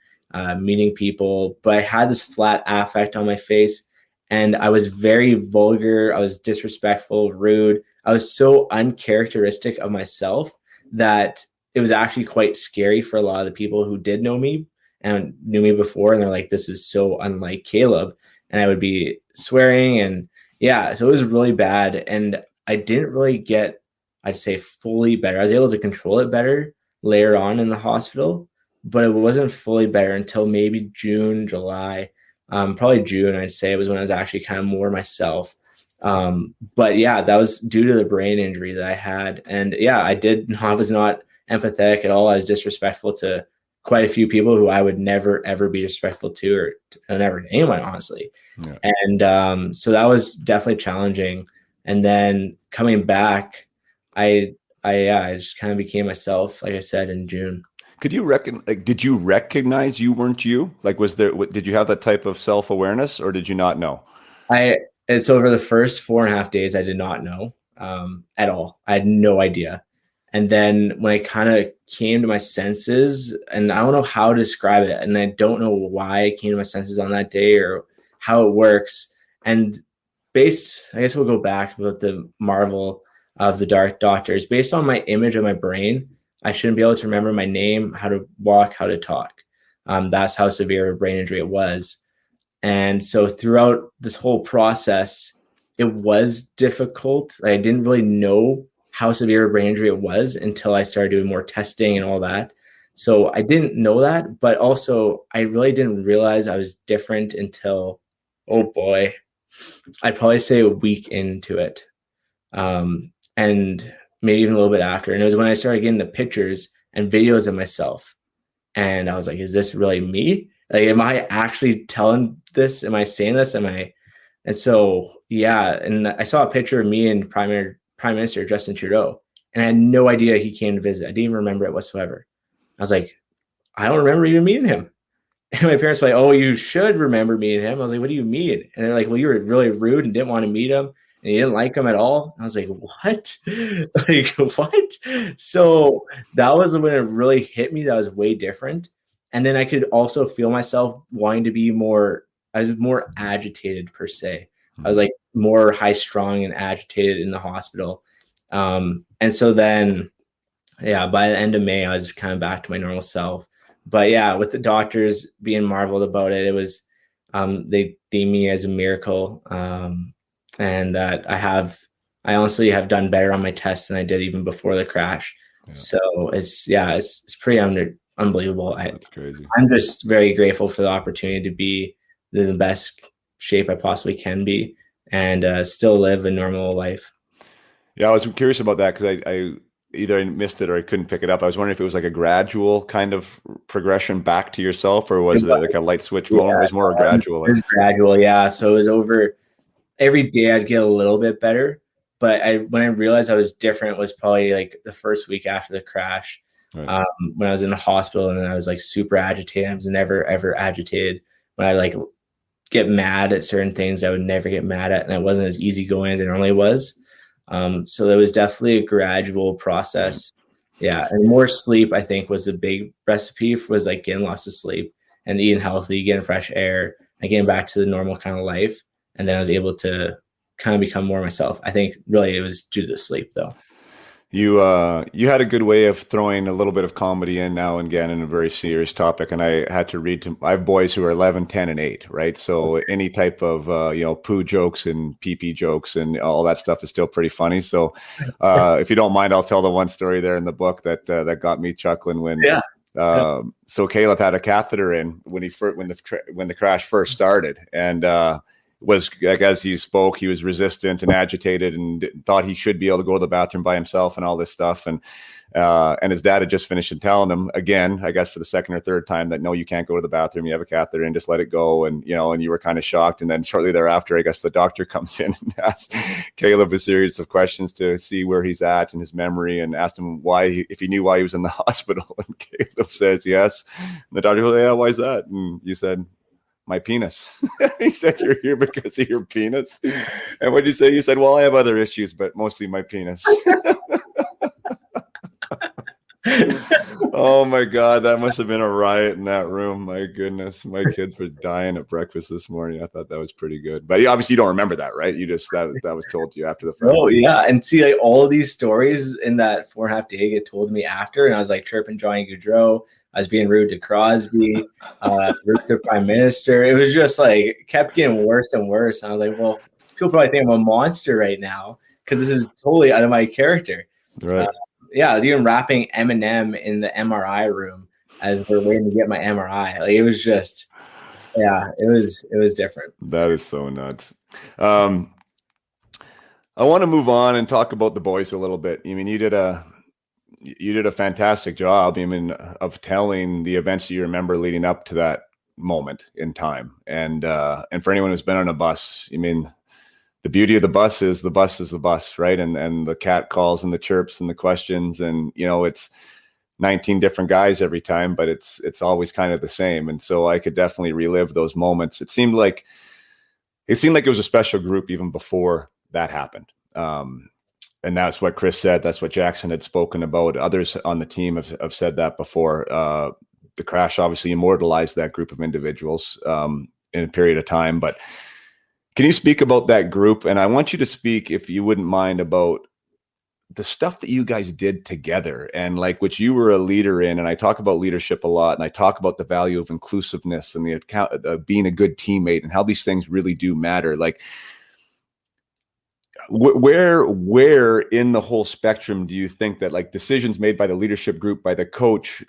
meeting people, but I had this flat affect on my face. And I was very vulgar. I was disrespectful, rude. I was so uncharacteristic of myself that it was actually quite scary for a lot of the people who did know me and knew me before. And they're like, this is so unlike Kaleb. And I would be swearing. And yeah, so it was really bad. And I didn't really get, I'd say, fully better. I was able to control it better later on in the hospital, but it wasn't fully better until maybe June, July. Probably June, I'd say, was when I was actually kind of more myself. But yeah, that was due to the brain injury that I had. And yeah, I was not empathetic at all. I was disrespectful to quite a few people who I would never, ever be disrespectful to, or never to anyone, honestly. Yeah. And so that was definitely challenging. And then coming back, I just kind of became myself, like I said, in June. Did you recognize you weren't you? Like, did you have that type of self-awareness, or did you not know? It's over the first 4.5 days, I did not know at all. I had no idea. And then when I kind of came to my senses, and I don't know how to describe it, and I don't know why I came to my senses on that day or how it works. And I guess we'll go back about the Marvel of the dark doctors. Based on my image of my brain, I shouldn't be able to remember my name, how to walk, how to talk. That's how severe of brain injury it was. And so throughout this whole process, it was difficult. I didn't really know how severe a brain injury it was until I started doing more testing and all that. So I didn't know that, but also I really didn't realize I was different until, oh boy, I'd probably say a week into it. And maybe even a little bit after. And it was when I started getting the pictures and videos of myself. And I was like, is this really me? Like, am I actually telling this? Am I saying this? And so, yeah. And I saw a picture of me and Prime Minister Justin Trudeau, and I had no idea he came to visit. I didn't even remember it whatsoever. I was like, I don't remember even meeting him. And my parents were like, oh, you should remember meeting him. I was like, what do you mean? And they're like, well, you were really rude and didn't want to meet him, and you didn't like him at all. And I was like, what? Like, what? So that was when it really hit me that I was way different. And then I could also feel myself wanting to be more, I was more agitated per se. I was like more high strung and agitated in the hospital. And so then, yeah, by the end of May, I was kind of back to my normal self. But yeah, with the doctors being marveled about it, it was, they deemed me as a miracle. And that I honestly have done better on my tests than I did even before the crash. Yeah. So it's pretty unbelievable. That's crazy. I'm just very grateful for the opportunity to be in the best shape I possibly can be and still live a normal life. Yeah, I was curious about that because I either I missed it or I couldn't pick it up. I was wondering if it was like a gradual kind of progression back to yourself, or was it like a light switch moment? It was more gradual. It was gradual, yeah. So it was over every day I'd get a little bit better. But when I realized I was different was probably like the first week after the crash. Right. When I was in the hospital and I was like super agitated. I was never, ever agitated. When I like get mad at certain things, I would never get mad at, and I wasn't as easygoing as I normally was. So there was definitely a gradual process. Yeah. And more sleep, I think, was a big recipe was like getting lots of sleep and eating healthy, getting fresh air, and getting back to the normal kind of life. And then I was able to kind of become more myself. I think really it was due to the sleep though. You had a good way of throwing a little bit of comedy in now and again in a very serious topic. And I had to I have boys who are 11, 10, and 8, right? So any type of, poo jokes and pee-pee jokes and all that stuff is still pretty funny. So if you don't mind, I'll tell the one story there in the book that got me chuckling when, so Kaleb had a catheter in when the crash first started, and was, like, as he spoke, he was resistant and agitated and thought he should be able to go to the bathroom by himself and all this stuff. And his dad had just finished telling him again, I guess for the second or third time, that no, you can't go to the bathroom. You have a catheter and just let it go. And, and you were kind of shocked. And then shortly thereafter, I guess the doctor comes in and asks Kaleb a series of questions to see where he's at in his memory, and asked him if he knew why he was in the hospital. And Kaleb says yes. And the doctor goes, yeah, why is that? And you said, my penis. He said, you're here because of your penis. And what did you say? You said, well, I have other issues, but mostly my penis. Oh my God, that must have been a riot in that room. My goodness, my kids were dying at breakfast this morning. I thought that was pretty good. But obviously you don't remember that, right? You just, that was told to you after the fact. Oh yeah. And see, like, all of these stories in that 4.5 day get told to me after, and I was like chirping Johnny Gaudreau. I was being rude to Crosby, rude to Prime Minister. It was just like kept getting worse and worse. And I was like, well, people probably think I'm a monster right now because this is totally out of my character. Right. I was even rapping Eminem in the MRI room as we're waiting to get my MRI. Like, it was just, it was different. That is so nuts. I want to move on and talk about the boys a little bit. I mean, you did a fantastic job, of telling the events that you remember leading up to that moment in time. And for anyone who's been on a bus, the beauty of the bus is the bus, right? And the cat calls and the chirps and the questions, and it's 19 different guys every time, but it's always kind of the same. And so I could definitely relive those moments. It seemed like it was a special group even before that happened. And that's what Chris said. That's what Jackson had spoken about. Others on the team have said that before. The crash obviously immortalized that group of individuals in a period of time. But can you speak about that group? And I want you to speak, if you wouldn't mind, about the stuff that you guys did together, and like which you were a leader in. And I talk about leadership a lot, and I talk about the value of inclusiveness and the account being a good teammate and how these things really do matter. Like where in the whole spectrum do you think that like decisions made by the leadership group, by the coach,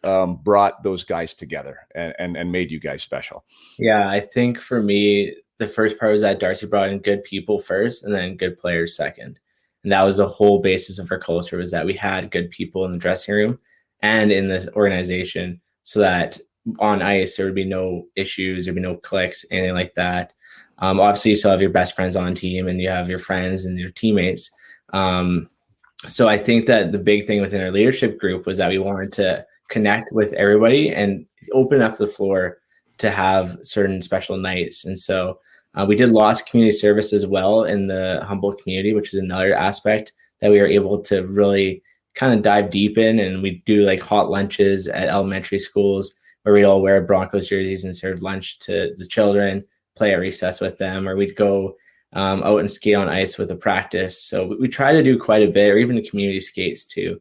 brought those guys together and made you guys special? Yeah, I think for me, the first part was that Darcy brought in good people first and then good players second. And that was the whole basis of our culture, was that we had good people in the dressing room and in the organization, so that on ice there would be no issues, there'd be no cliques, anything like that. Obviously, you still have your best friends on team and you have your friends and your teammates. So I think that the big thing within our leadership group was that we wanted to connect with everybody and open up the floor to have certain special nights. And so we did lots of community service as well in the Humboldt community, which is another aspect that we were able to really kind of dive deep in. And we do like hot lunches at elementary schools where we'd all wear Broncos jerseys and serve lunch to the children, play at recess with them, or we'd go out and skate on ice with a practice. So we try to do quite a bit, or even the community skates too.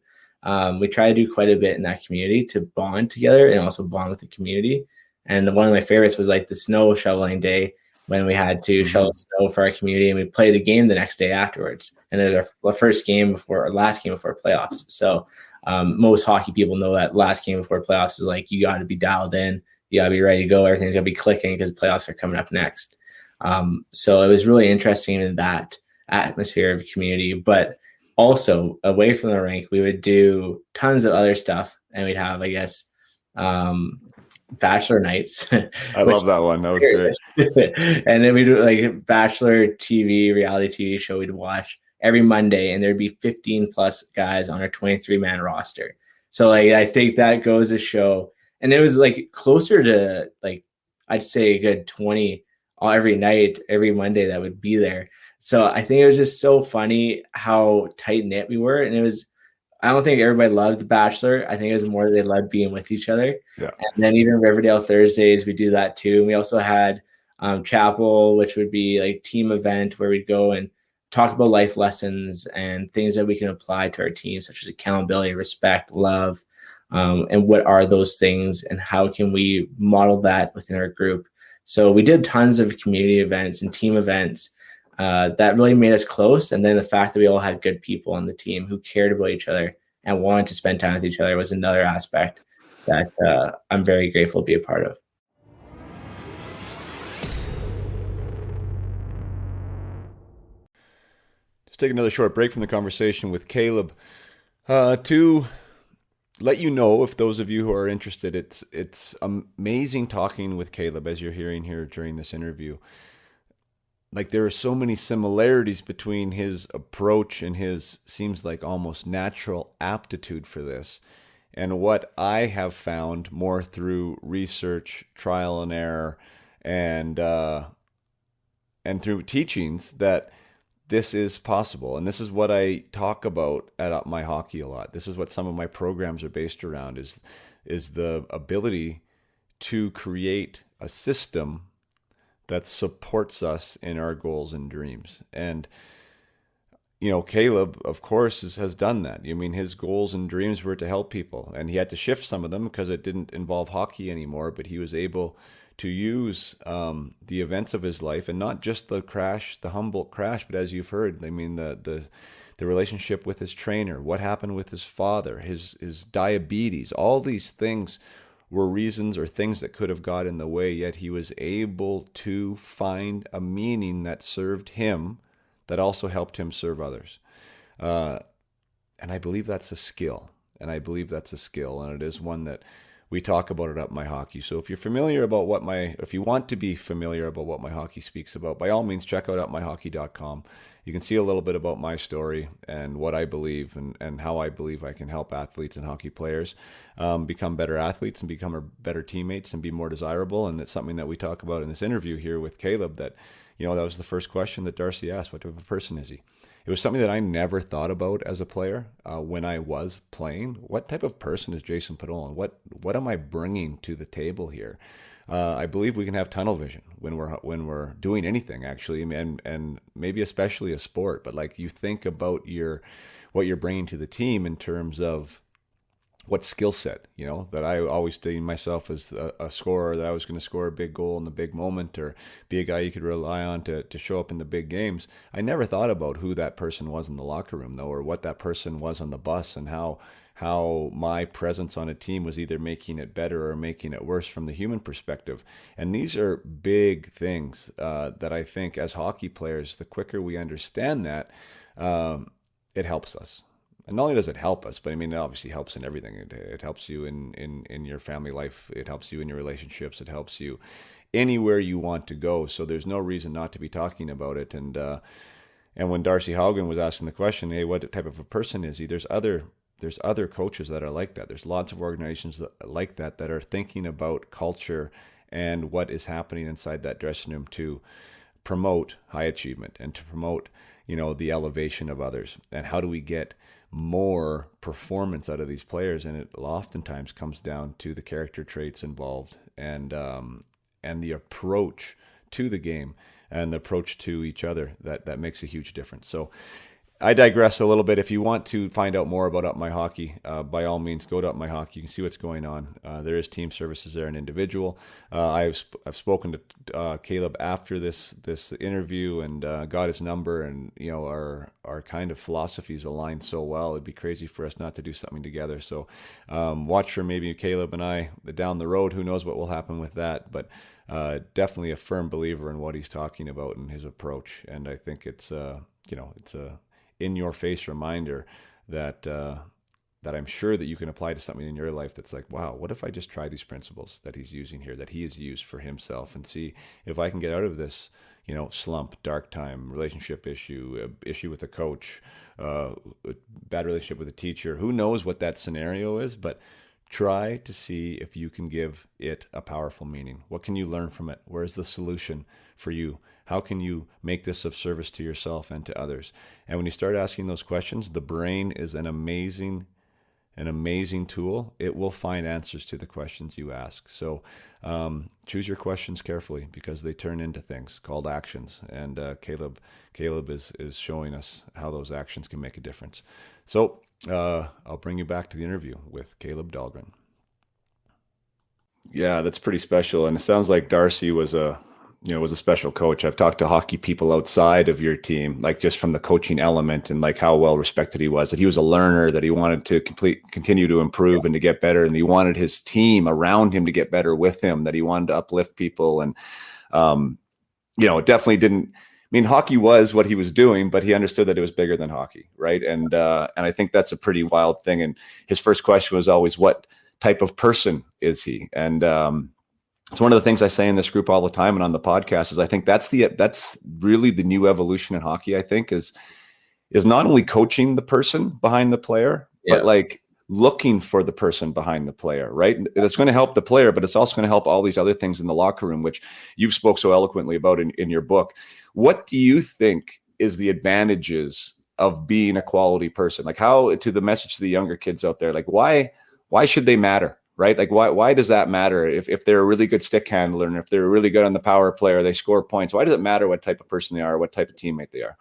We try to do quite a bit in that community to bond together and also bond with the community. And one of my favorites was like the snow shoveling day, when we had to shovel snow for our community, and we played a game the next day afterwards. And then our first game before, our last game before playoffs. So most hockey people know that last game before playoffs is like, you got to be dialed in, you got to be ready to go. Everything's going to be clicking because playoffs are coming up next. So it was really interesting in that atmosphere of community. But also away from the rink, we would do tons of other stuff, and we'd have, I guess, bachelor nights. I love that one. That was great. And then we do like bachelor TV, reality TV show we'd watch every Monday, and there'd be 15 plus guys on our 23-man roster. So like, I think that goes to show, and it was like closer to like, I'd say a good 20 every night, every Monday that would be there. So I think it was just so funny how tight knit we were. And it was, I don't think everybody loved The Bachelor. I think it was more they loved being with each other. Yeah. And then even Riverdale Thursdays, we do that too. And we also had Chapel, which would be like team event where we'd go and talk about life lessons and things that we can apply to our team, such as accountability, respect, love, and what are those things and how can we model that within our group. So we did tons of community events and team events that really made us close. And then the fact that we all had good people on the team who cared about each other and wanted to spend time with each other was another aspect that I'm very grateful to be a part of. Let's take another short break from the conversation with Kaleb to let you know, if those of you who are interested, it's amazing talking with Kaleb, as you're hearing here during this interview. Like, there are so many similarities between his approach and his seems like almost natural aptitude for this, and what I have found more through research, trial and error, and through teachings, that this is possible. And this is what I talk about at Up My Hockey a lot. This is what some of my programs are based around, is the ability to create a system that supports us in our goals and dreams. And, you know, Kaleb, of course, has done that. I mean, his goals and dreams were to help people, and he had to shift some of them because it didn't involve hockey anymore, but he was able to use the events of his life, and not just the crash, the Humboldt crash, but as you've heard, I mean, the relationship with his trainer, what happened with his father, his diabetes, all these things were reasons or things that could have got in the way, yet he was able to find a meaning that served him, that also helped him serve others. And I believe that's a skill. And it is one that we talk about it Up My Hockey. So if you're familiar about if you want to be familiar about what My Hockey speaks about, by all means, check out upmyhockey.com. You can see a little bit about my story and what I believe and how I believe I can help athletes and hockey players become better athletes and become better teammates and be more desirable. And it's something that we talk about in this interview here with Kaleb, that, that was the first question that Darcy asked. What type of a person is he? It was something that I never thought about as a player when I was playing. What type of person is Jason Podollan? What am I bringing to the table here? I believe we can have tunnel vision when we're doing anything, actually, and maybe especially a sport. But like, you think about what you're bringing to the team in terms of what skill set, that I always deemed myself as a scorer, that I was going to score a big goal in the big moment or be a guy you could rely on to show up in the big games. I never thought about who that person was in the locker room, though, or what that person was on the bus, and how my presence on a team was either making it better or making it worse from the human perspective. And these are big things that I think as hockey players, the quicker we understand that, it helps us. And not only does it help us, but I mean, it obviously helps in everything. It helps you in your family life. It helps you in your relationships. It helps you anywhere you want to go. So there's no reason not to be talking about it. And when Darcy Dahlgren was asking the question, hey, what type of a person is he? There's other coaches that are like that. There's lots of organizations like that are thinking about culture and what is happening inside that dressing room to promote high achievement and to promote, the elevation of others. And how do we get more performance out of these players? And it oftentimes comes down to the character traits involved and the approach to the game and the approach to each other that makes a huge difference. So I digress a little bit. If you want to find out more about Up My Hockey, by all means, go to Up My Hockey. You can see what's going on. There is team services there and individual. I've spoken to Kaleb after this interview and got his number, and our kind of philosophies align so well. It'd be crazy for us not to do something together. So watch for maybe Kaleb and I down the road. Who knows what will happen with that? But definitely a firm believer in what he's talking about and his approach. And I think it's a in-your-face reminder that I'm sure that you can apply to something in your life that's like, wow, what if I just try these principles that he's using here, that he has used for himself, and see if I can get out of this, slump, dark time, relationship issue with a coach, bad relationship with a teacher. Who knows what that scenario is, but try to see if you can give it a powerful meaning. What can you learn from it? Where's the solution for you? How can you make this of service to yourself and to others? And when you start asking those questions, the brain is an amazing tool. It will find answers to the questions you ask. So choose your questions carefully, because they turn into things called actions. And Kaleb is showing us how those actions can make a difference. So I'll bring you back to the interview with Kaleb Dahlgren. Yeah, that's pretty special. And it sounds like Darcy was a special coach. I've talked to hockey people outside of your team, like just from the coaching element, and like how well respected he was, that he was a learner, that he wanted to continue to improve and to get better. And he wanted his team around him to get better with him, that he wanted to uplift people. And, it definitely didn't mean hockey was what he was doing, but he understood that it was bigger than hockey. Right. And I think that's a pretty wild thing. And his first question was always, what type of person is he? And, it's one of the things I say in this group all the time and on the podcast is I think that's really the new evolution in hockey. I think is not only coaching the person behind the player, but like looking for the person behind the player, right? It's going to help the player, but it's also going to help all these other things in the locker room, which you've spoke so eloquently about in your book. What do you think is the advantages of being a quality person? Like, how, to the message to the younger kids out there, like why should they matter? Right? Like, why does that matter? If they're a really good stick handler and if they're really good on the power play or they score points, why does it matter what type of person they are or what type of teammate they are?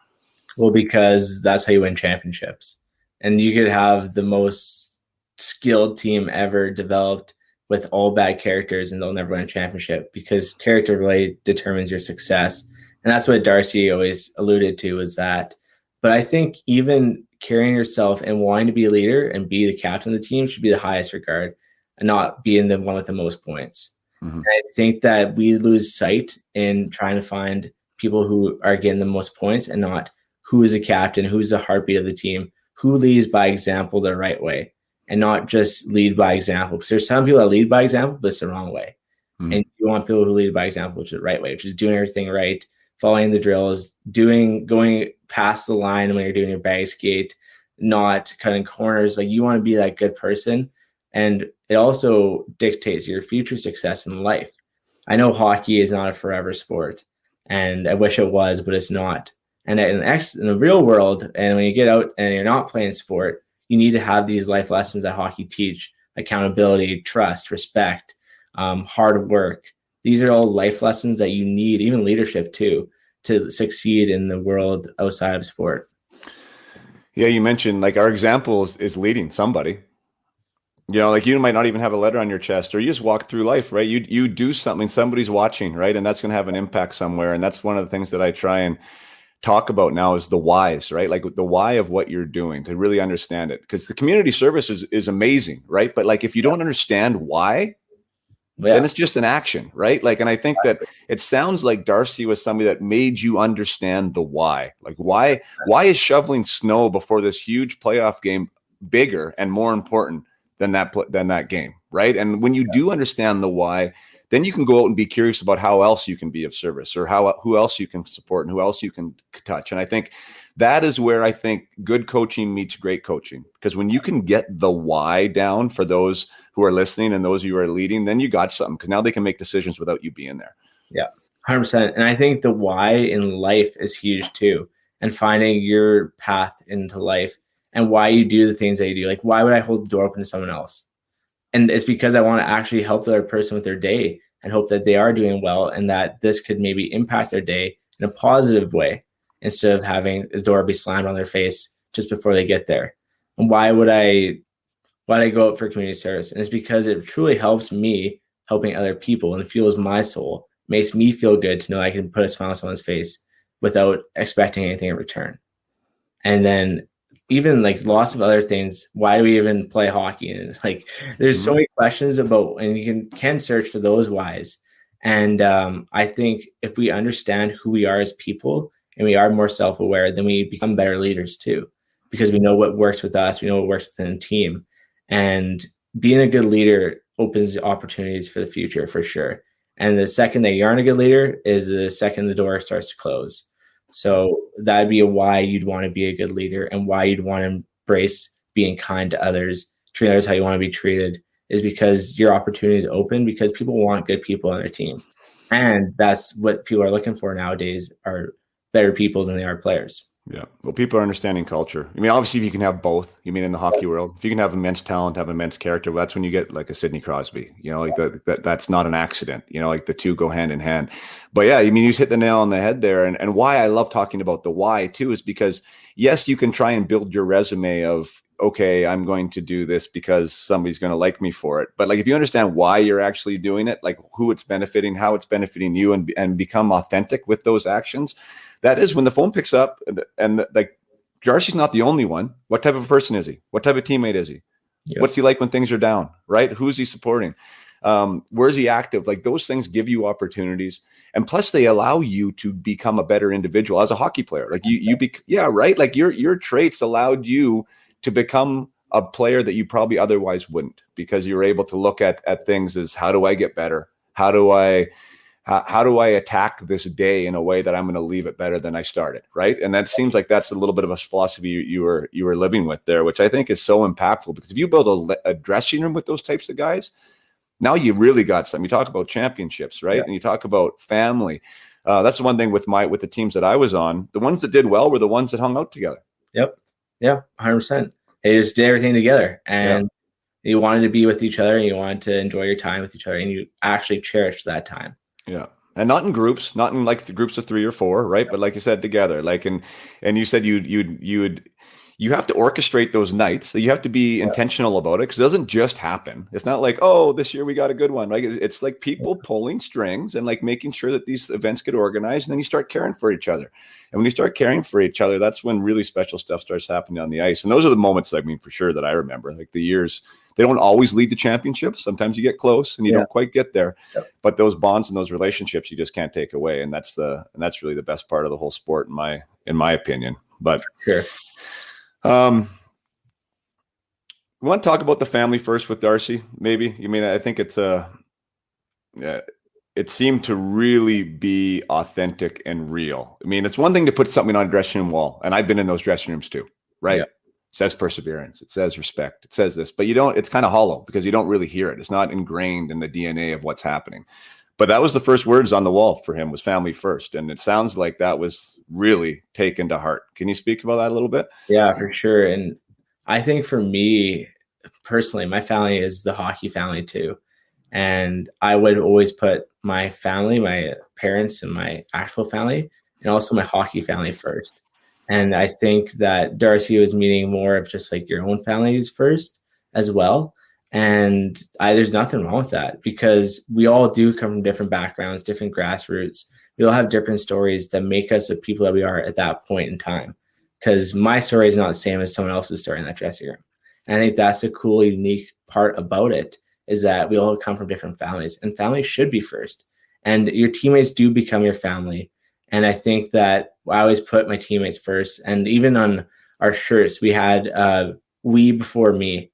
Well, because that's how you win championships. And you could have the most skilled team ever developed with all bad characters and they'll never win a championship, because character really determines your success. And that's what Darcy always alluded to, is that. But I think even carrying yourself and wanting to be a leader and be the captain of the team should be the highest regard, and not being the one with the most points. Mm-hmm. I think that we lose sight in trying to find people who are getting the most points, and not who is a captain, who's the heartbeat of the team, who leads by example the right way, and not just lead by example. Because there's some people that lead by example, but it's the wrong way. Mm-hmm. And you want people who lead by example, which is the right way, which is doing everything right, following the drills, going past the line when you're doing your bag skate, not cutting corners. Like, you want to be that good person. And it also dictates your future success in life. I know hockey is not a forever sport. And I wish it was, but it's not. And in the real world, and when you get out and you're not playing sport, you need to have these life lessons that hockey teach: accountability, trust, respect, hard work. These are all life lessons that you need, even leadership too, to succeed in the world outside of sport. Yeah, you mentioned like our example is leading somebody. You know, like you might not even have a letter on your chest, or you just walk through life, right? You do something, somebody's watching, right? And that's going to have an impact somewhere. And that's one of the things that I try and talk about now is the whys, right? Like the why of what you're doing, to really understand it. Because the community service is amazing, right? But like if you don't understand why, then it's just an action, right? Like, and I think that it sounds like Darcy was somebody that made you understand the why. Like why is shoveling snow before this huge playoff game bigger and more important than that game, right? And when you do understand the why, then you can go out and be curious about how else you can be of service, or who else you can support and who else you can touch. And I think that is where I think good coaching meets great coaching, because when you can get the why down for those who are listening and those you are leading, then you got something, because now they can make decisions without you being there. Yeah, 100%. And I think the why in life is huge too, and finding your path into life and why you do the things that you do. Like, why would I hold the door open to someone else? And it's because I want to actually help the other person with their day and hope that they are doing well, and that this could maybe impact their day in a positive way, instead of having the door be slammed on their face just before they get there. And why would I go out for community service? And it's because it truly helps me helping other people, and it fuels my soul, makes me feel good to know I can put a smile on someone's face without expecting anything in return. And then even like lots of other things, why do we even play hockey? And like there's so many questions about, and you can search for those whys. And I think if we understand who we are as people and we are more self-aware, then we become better leaders too, because we know what works with us, we know what works within a team. And being a good leader opens opportunities for the future for sure. And the second that you aren't a good leader is the second the door starts to close. So that'd be a why you'd want to be a good leader, and why you'd want to embrace being kind to others, treat others how you want to be treated, is because your opportunity is open, because people want good people on their team. And that's what people are looking for nowadays, are better people than they are players. Yeah. Well, people are understanding culture. I mean, obviously, if you can have both, you mean in the hockey world, if you can have immense talent, have immense character, well, that's when you get like a Sidney Crosby, you know, like that's not an accident, you know, like the two go hand in hand. But yeah, I mean, you hit the nail on the head there. And why I love talking about the why too, is because yes, you can try and build your resume of, okay, I'm going to do this because somebody's going to like me for it. But like, if you understand why you're actually doing it, like who it's benefiting, how it's benefiting you, and become authentic with those actions, that is when the phone picks up, and like Darcy's not the only one. What type of person is he? What type of teammate is he? Yep. What's he like when things are down, right? Who's he supporting? Where's he active? Like those things give you opportunities. And plus they allow you to become a better individual as a hockey player. Like right. Like your traits allowed you to become a player that you probably otherwise wouldn't, because you're able to look at things as, how do I get better? How do I attack this day in a way that I'm going to leave it better than I started, right? And that seems like that's a little bit of a philosophy you were living with there, which I think is so impactful, because if you build a dressing room with those types of guys, now you really got something. You talk about championships, right? Yeah. And you talk about family. That's the one thing with the teams that I was on. The ones that did well were the ones that hung out together. Yep. Yeah, 100%. They just did everything together, and you wanted to be with each other, and you wanted to enjoy your time with each other, and you actually cherished that time. Yeah. And not in groups, not in like the groups of 3 or 4, right? But like you said, together, like, and you said you have to orchestrate those nights. So you have to be intentional about it, because it doesn't just happen. It's not like, oh, this year we got a good one, right? It's like people pulling strings and like making sure that these events get organized, and then you start caring for each other. And when you start caring for each other, that's when really special stuff starts happening on the ice. And those are the moments, I mean, for sure, that I remember, like the years. They don't always lead to championships. Sometimes you get close and you don't quite get there, but those bonds and those relationships you just can't take away. And that's really the best part of the whole sport, in my opinion. But sure. We want to talk about the family first with Darcy, maybe. I mean, I think it seemed to really be authentic and real. I mean, it's one thing to put something on a dressing room wall, and I've been in those dressing rooms too, right? Yeah. It says perseverance, it says respect, it says this, but it's kind of hollow, because you don't really hear it. It's not ingrained in the DNA of what's happening. But that was the first words on the wall for him, was family first. And it sounds like that was really taken to heart. Can you speak about that a little bit? Yeah, for sure. And I think for me personally, my family is the hockey family too. And I would always put my family, my parents and my actual family, and also my hockey family first. And I think that Darcy was meaning more of just like your own families first as well. And there's nothing wrong with that, because we all do come from different backgrounds, different grassroots. We all have different stories that make us the people that we are at that point in time. Because my story is not the same as someone else's story in that dressing room. And I think that's the cool, unique part about it, is that we all come from different families, and families should be first. And your teammates do become your family. And I think that I always put my teammates first. And even on our shirts, we had "We Before Me"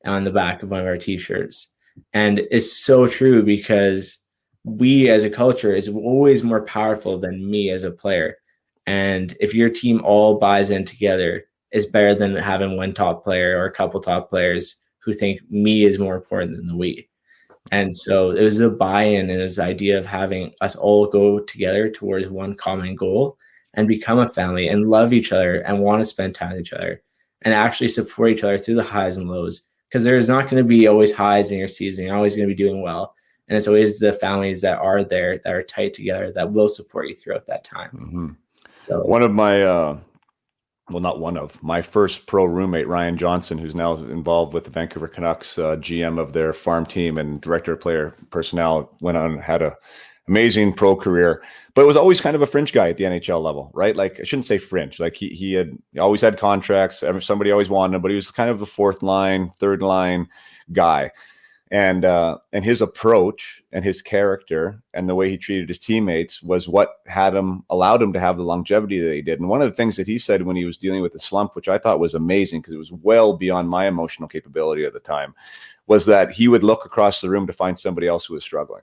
on the back of one of our t-shirts. And it's so true, because we as a culture is always more powerful than me as a player. And if your team all buys in together, it's better than having one top player or a couple top players who think me is more important than the we. And so it was a buy-in, and it was the idea of having us all go together towards one common goal and become a family and love each other and want to spend time with each other and actually support each other through the highs and lows. Because there's not going to be always highs in your season. You're always going to be doing well. And it's always the families that are there, that are tight together, that will support you throughout that time. Mm-hmm. So one of my, well, not one of my first pro roommate, Ryan Johnson, who's now involved with the Vancouver Canucks, GM of their farm team and director of player personnel, went on and had a amazing pro career, but was always kind of a fringe guy at the NHL level, right? Like, I shouldn't say fringe. Like he always had contracts. Somebody always wanted him, but he was kind of the fourth line, third line guy. And his approach and his character and the way he treated his teammates was what allowed him to have the longevity that he did. And one of the things that he said when he was dealing with the slump, which I thought was amazing because it was well beyond my emotional capability at the time, was that he would look across the room to find somebody else who was struggling.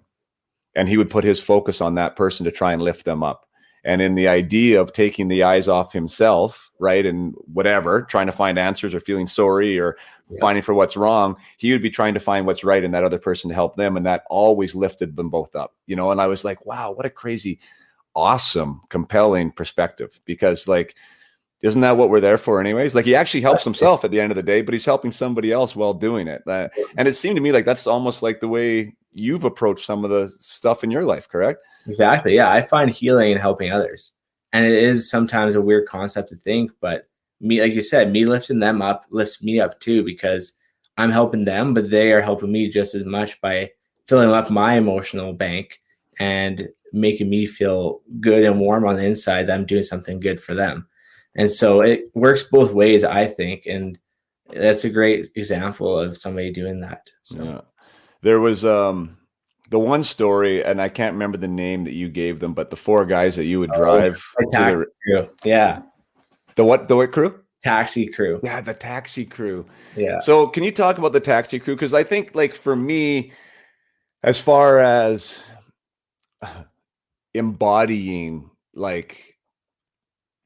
And he would put his focus on that person to try and lift them up. And in the idea of taking the eyes off himself, right, and whatever, trying to find answers or feeling sorry or finding for what's wrong, he would be trying to find what's right in that other person to help them. And that always lifted them both up, you know. And I was like, wow, what a crazy, awesome, compelling perspective. Because, like, isn't that what we're there for anyways? Like, he actually helps himself at the end of the day, but he's helping somebody else while doing it. And it seemed to me like that's almost like the way you've approached some of the stuff in your life, correct? Exactly. Yeah. I find healing in helping others. And it is sometimes a weird concept to think, but me, like you said, me lifting them up lifts me up too, because I'm helping them, but they are helping me just as much by filling up my emotional bank and making me feel good and warm on the inside that I'm doing something good for them. And so it works both ways, I think. And that's a great example of somebody doing that. So yeah. There was the one story, and I can't remember the name that you gave them, but the four guys that you would drive to the crew. Yeah. The what crew? Taxi crew. Yeah, the taxi crew. Yeah. So can you talk about the taxi crew? Because I think, like, for me, as far as embodying like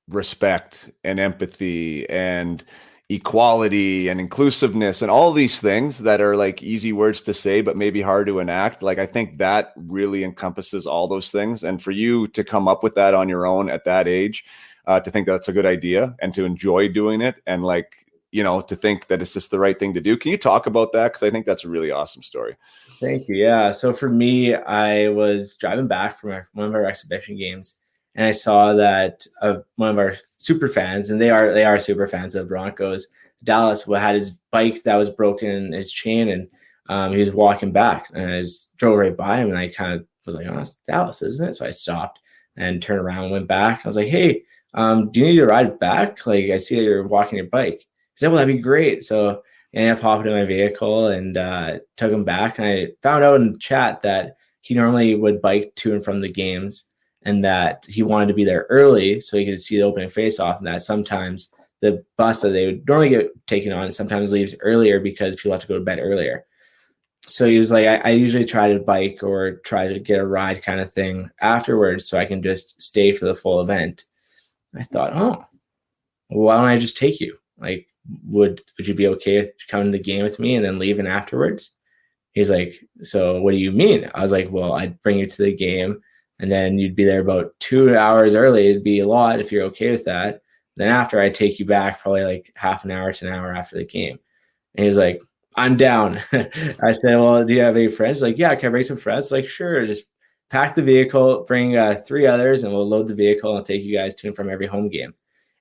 respect and empathy and equality and inclusiveness and all these things that are like easy words to say but maybe hard to enact, like, I think that really encompasses all those things. And for you to come up with that on your own at that age, to think that's a good idea and to enjoy doing it, and, like, you know, to think that it's just the right thing to do. Can you talk about that? Because I think that's a really awesome story. Thank you. Yeah. So for me, I was driving back from one of our exhibition games, and I saw that one of our super fans, and they are super fans of the Broncos, Dallas, had his bike that was broken in his chain, and he was walking back, and I just drove right by him, and I kind of was like, oh, that's Dallas, isn't it? So I stopped and turned around and went back. I was like, hey, do you need to ride back? Like, I see that you're walking your bike. He said, well, that'd be great. So I ended up hopping in my vehicle and took him back. And I found out in chat that he normally would bike to and from the games, and that he wanted to be there early so he could see the opening face-off, and that sometimes the bus that they would normally get taken on sometimes leaves earlier because people have to go to bed earlier. So he was like, I usually try to bike or try to get a ride kind of thing afterwards so I can just stay for the full event. I thought, oh, why don't I just take you? Like, would you be okay with coming to the game with me and then leaving afterwards? He's like, so what do you mean? I was like, well, I'd bring you to the game, and then you'd be there about 2 hours early. It'd be a lot if you're okay with that. Then after, I'd take you back probably like half an hour to an hour after the game. And he was like, I'm down. I said, well, do you have any friends? Like, yeah, can I bring some friends? Like, sure, just pack the vehicle, bring 3 others, and we'll load the vehicle and take you guys to and from every home game.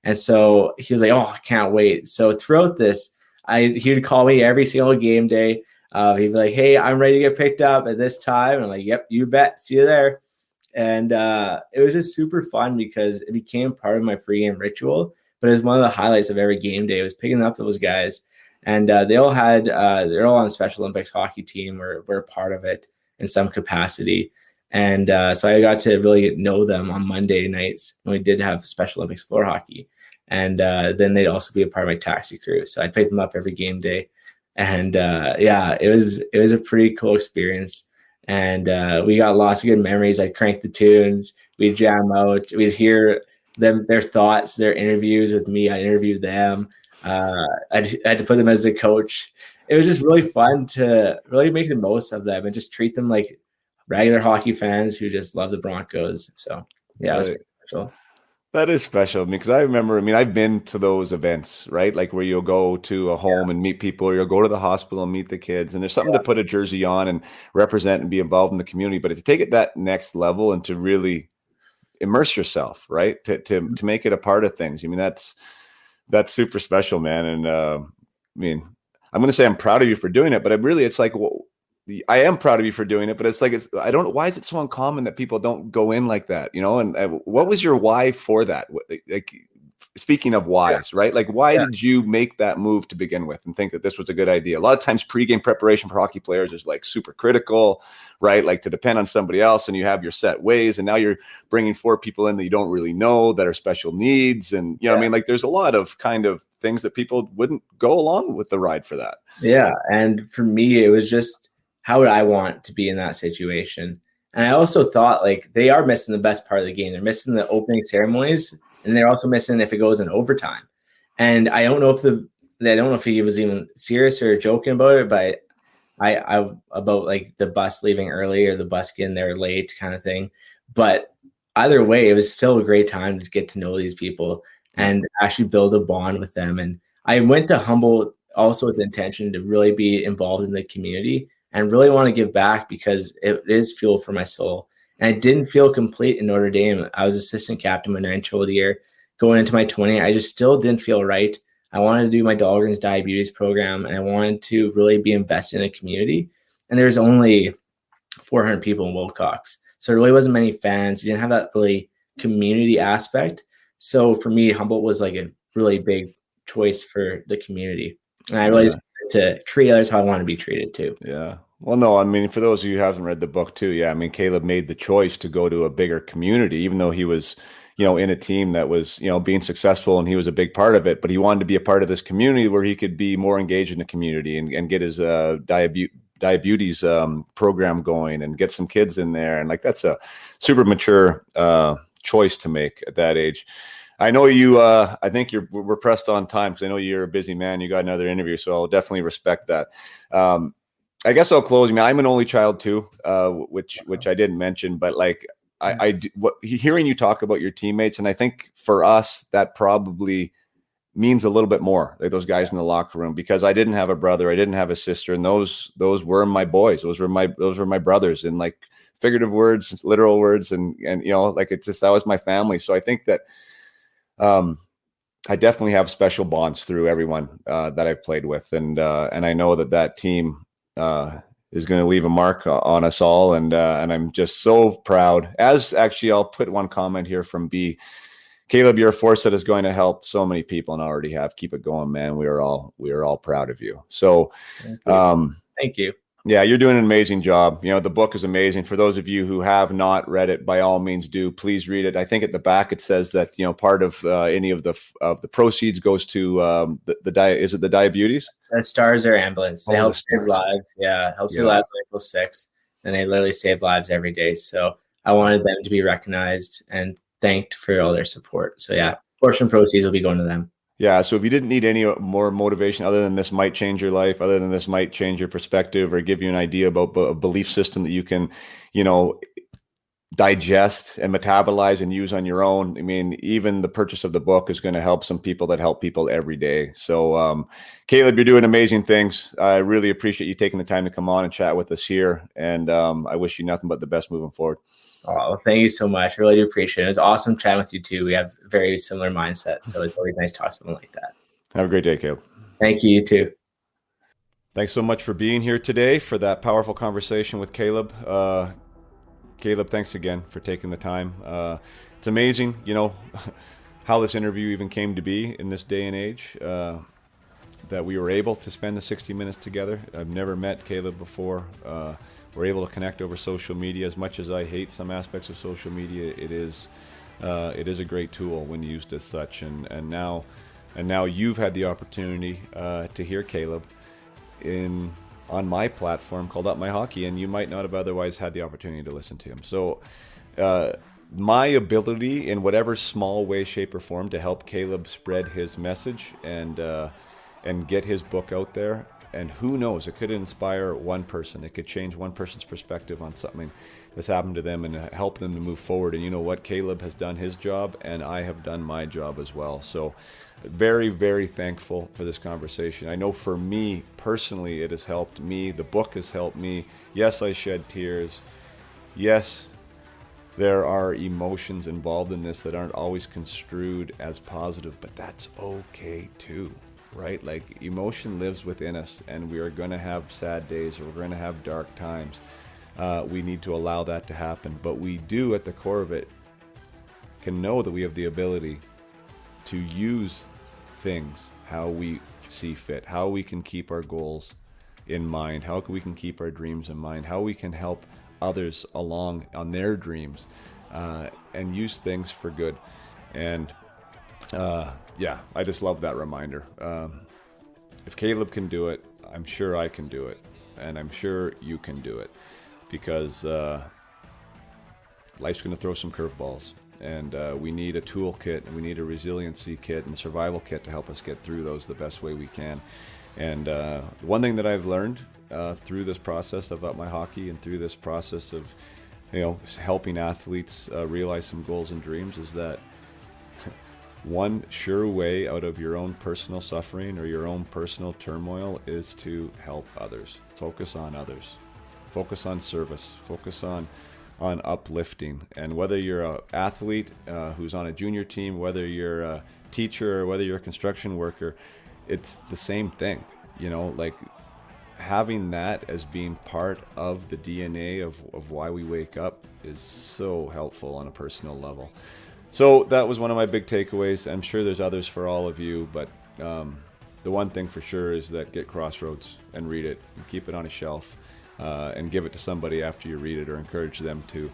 And so he was like, oh, I can't wait. So throughout this, he would call me every single game day. He'd be like, hey, I'm ready to get picked up at this time. And I'm like, yep, you bet. See you there. And it was just super fun because it became part of my pregame ritual. But it was one of the highlights of every game day was picking up those guys. And they all had, they're all on the Special Olympics hockey team or were a part of it in some capacity. And so I got to really know them on Monday nights when we did have Special Olympics floor hockey. And then they'd also be a part of my taxi crew. So I'd pick them up every game day. And yeah, it was a pretty cool experience. And we got lots of good memories. I'd crank the tunes, we'd jam out, we'd hear their thoughts, their interviews with me. I interviewed them. I had to put them as the coach. It was just really fun to really make the most of them and just treat them like regular hockey fans who just love the Broncos. So yeah, it was special. That is special because I remember, I've been to those events, right? Like where you'll go to a home and meet people, or you'll go to the hospital and meet the kids. And there's something to put a jersey on and represent and be involved in the community. But to take it that next level and to really immerse yourself, right? To make it a part of things. That's super special, man. And I'm going to say I'm proud of you for doing it, but it's like, I am proud of you for doing it, but it's like, I don't know, why is it so uncommon that people don't go in like that, and what was your why for that? Like, speaking of whys, right? Like, why did you make that move to begin with and think that this was a good idea? A lot of times pregame preparation for hockey players is like super critical, right? Like to depend on somebody else, and you have your set ways, and now you're bringing 4 people in that you don't really know that are special needs. And, like there's a lot of kind of things that people wouldn't go along with the ride for that. Yeah. And for me, it was just, how would I want to be in that situation? And I also thought like they are missing the best part of the game. They're missing the opening ceremonies, and they're also missing if it goes in overtime. And I don't know if he was even serious or joking about it, but I about like the bus leaving early or the bus getting there late kind of thing. But either way, it was still a great time to get to know these people and actually build a bond with them. And I went to Humboldt also with the intention to really be involved in the community and really want to give back because it is fuel for my soul. And I didn't feel complete in Notre Dame. I was assistant captain my 9-year-old year. Going into my 20, I just still didn't feel right. I wanted to do my Dahlgren's diabetes program, and I wanted to really be invested in a community. And there's only 400 people in Wilcox. So there really wasn't many fans. You didn't have that really community aspect. So for me, Humboldt was like a really big choice for the community. And I really just wanted to treat others how I want to be treated too. Yeah. Well, no, for those of you who haven't read the book too, Kaleb made the choice to go to a bigger community, even though he was, in a team that was, being successful, and he was a big part of it, but he wanted to be a part of this community where he could be more engaged in the community and get his diabetes program going and get some kids in there. And like, that's a super mature choice to make at that age. I know you, I think we're pressed on time because I know you're a busy man. You got another interview, so I'll definitely respect that. I guess I'll close. I'm an only child too, which I didn't mention, but like hearing you talk about your teammates, and I think for us that probably means a little bit more, like those guys in the locker room, because I didn't have a brother, I didn't have a sister, and those were my boys, those were my brothers, and like figurative words, literal words, and like it's just, that was my family. So I think that I definitely have special bonds through everyone that I've played with, and I know that team is going to leave a mark on us all, and I'm just so proud. As actually, I'll put one comment here from B. Kaleb, you're a force that is going to help so many people, and already have. Keep it going, man. We are all proud of you. So, Thank you. Yeah, you're doing an amazing job. The book is amazing. For those of you who have not read it, by all means do. Please read it. I think at the back it says that part of any of the proceeds goes to is it the diabetes? The Stars Air Ambulance. They help save lives. Yeah, helps save lives on April 6th, and they literally save lives every day. So I wanted them to be recognized and thanked for all their support. So yeah, portion proceeds will be going to them. Yeah. So if you didn't need any more motivation other than this might change your life, other than this might change your perspective or give you an idea about a belief system that you can, you know, digest and metabolize and use on your own. I mean, even the purchase of the book is going to help some people that help people every day. So, Kaleb, you're doing amazing things. I really appreciate you taking the time to come on and chat with us here. And I wish you nothing but the best moving forward. Oh, thank you so much. I really do appreciate it. It was awesome chatting with you too. We have very similar mindsets, so it's always nice to talk to someone like that. Have a great day, Kaleb. Thank you, you too. Thanks so much for being here today for that powerful conversation with Kaleb. Kaleb, thanks again for taking the time. It's amazing, how this interview even came to be in this day and age, that we were able to spend the 60 minutes together. I've never met Kaleb before. We're able to connect over social media. As much as I hate some aspects of social media, it is a great tool when used as such. And now you've had the opportunity to hear Kaleb on my platform called Up My Hockey, and you might not have otherwise had the opportunity to listen to him. So my ability in whatever small way, shape, or form to help Kaleb spread his message and get his book out there, and who knows, it could inspire one person. It could change one person's perspective on something that's happened to them and help them to move forward. And you know what? Kaleb has done his job, and I have done my job as well. So very, very thankful for this conversation. I know for me personally, it has helped me. The book has helped me. Yes, I shed tears. Yes, there are emotions involved in this that aren't always construed as positive, but that's okay too, right? Like, emotion lives within us, and we are going to have sad days, or we're going to have dark times. We need to allow that to happen, but we do, at the core of it, can know that we have the ability to use things how we see fit, how we can keep our goals in mind, how we can keep our dreams in mind, how we can help others along on their dreams, and use things for good. And I just love that reminder. If Kaleb can do it, I'm sure I can do it, and I'm sure you can do it, because life's going to throw some curveballs. And we need a toolkit, and we need a resiliency kit and a survival kit to help us get through those the best way we can. And one thing that I've learned through this process of Up My Hockey, and through this process of helping athletes realize some goals and dreams, is that one sure way out of your own personal suffering or your own personal turmoil is to help others. Focus on others. Focus on service. Focus on uplifting. And whether you're an athlete who's on a junior team, whether you're a teacher, or whether you're a construction worker, it's the same thing. Like, having that as being part of the DNA of why we wake up is so helpful on a personal level. So that was one of my big takeaways. I'm sure there's others for all of you, but the one thing for sure is that get Crossroads and read it, and keep it on a shelf. And give it to somebody after you read it, or encourage them to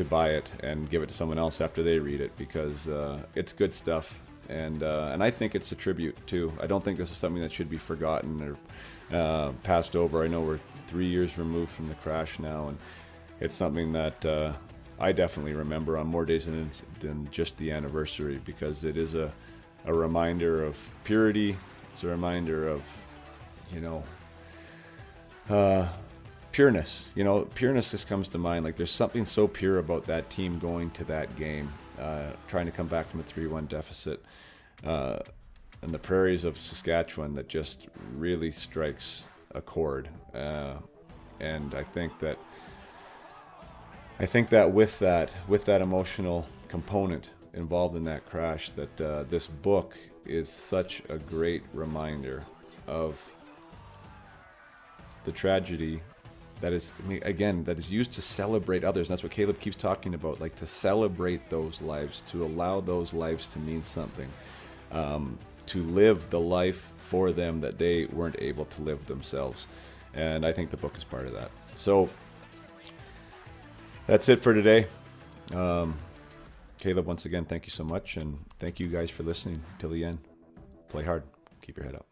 buy it and give it to someone else after they read it, because it's good stuff, and I think it's a tribute too. I don't think this is something that should be forgotten or passed over. I know we're 3 years removed from the crash now, and it's something that I definitely remember on more days than just the anniversary, because it is a reminder of purity. It's a reminder of pureness. Pureness just comes to mind. Like, there's something so pure about that team going to that game, trying to come back from a 3-1 deficit, in the prairies of Saskatchewan, that just really strikes a chord. And I think that with that emotional component involved in that crash, that this book is such a great reminder of the tragedy that is used to celebrate others. And that's what Kaleb keeps talking about, like, to celebrate those lives, to allow those lives to mean something, to live the life for them that they weren't able to live themselves. And I think the book is part of that. So that's it for today. Kaleb, once again, thank you so much, and thank you guys for listening till the end. Play hard. Keep your head up.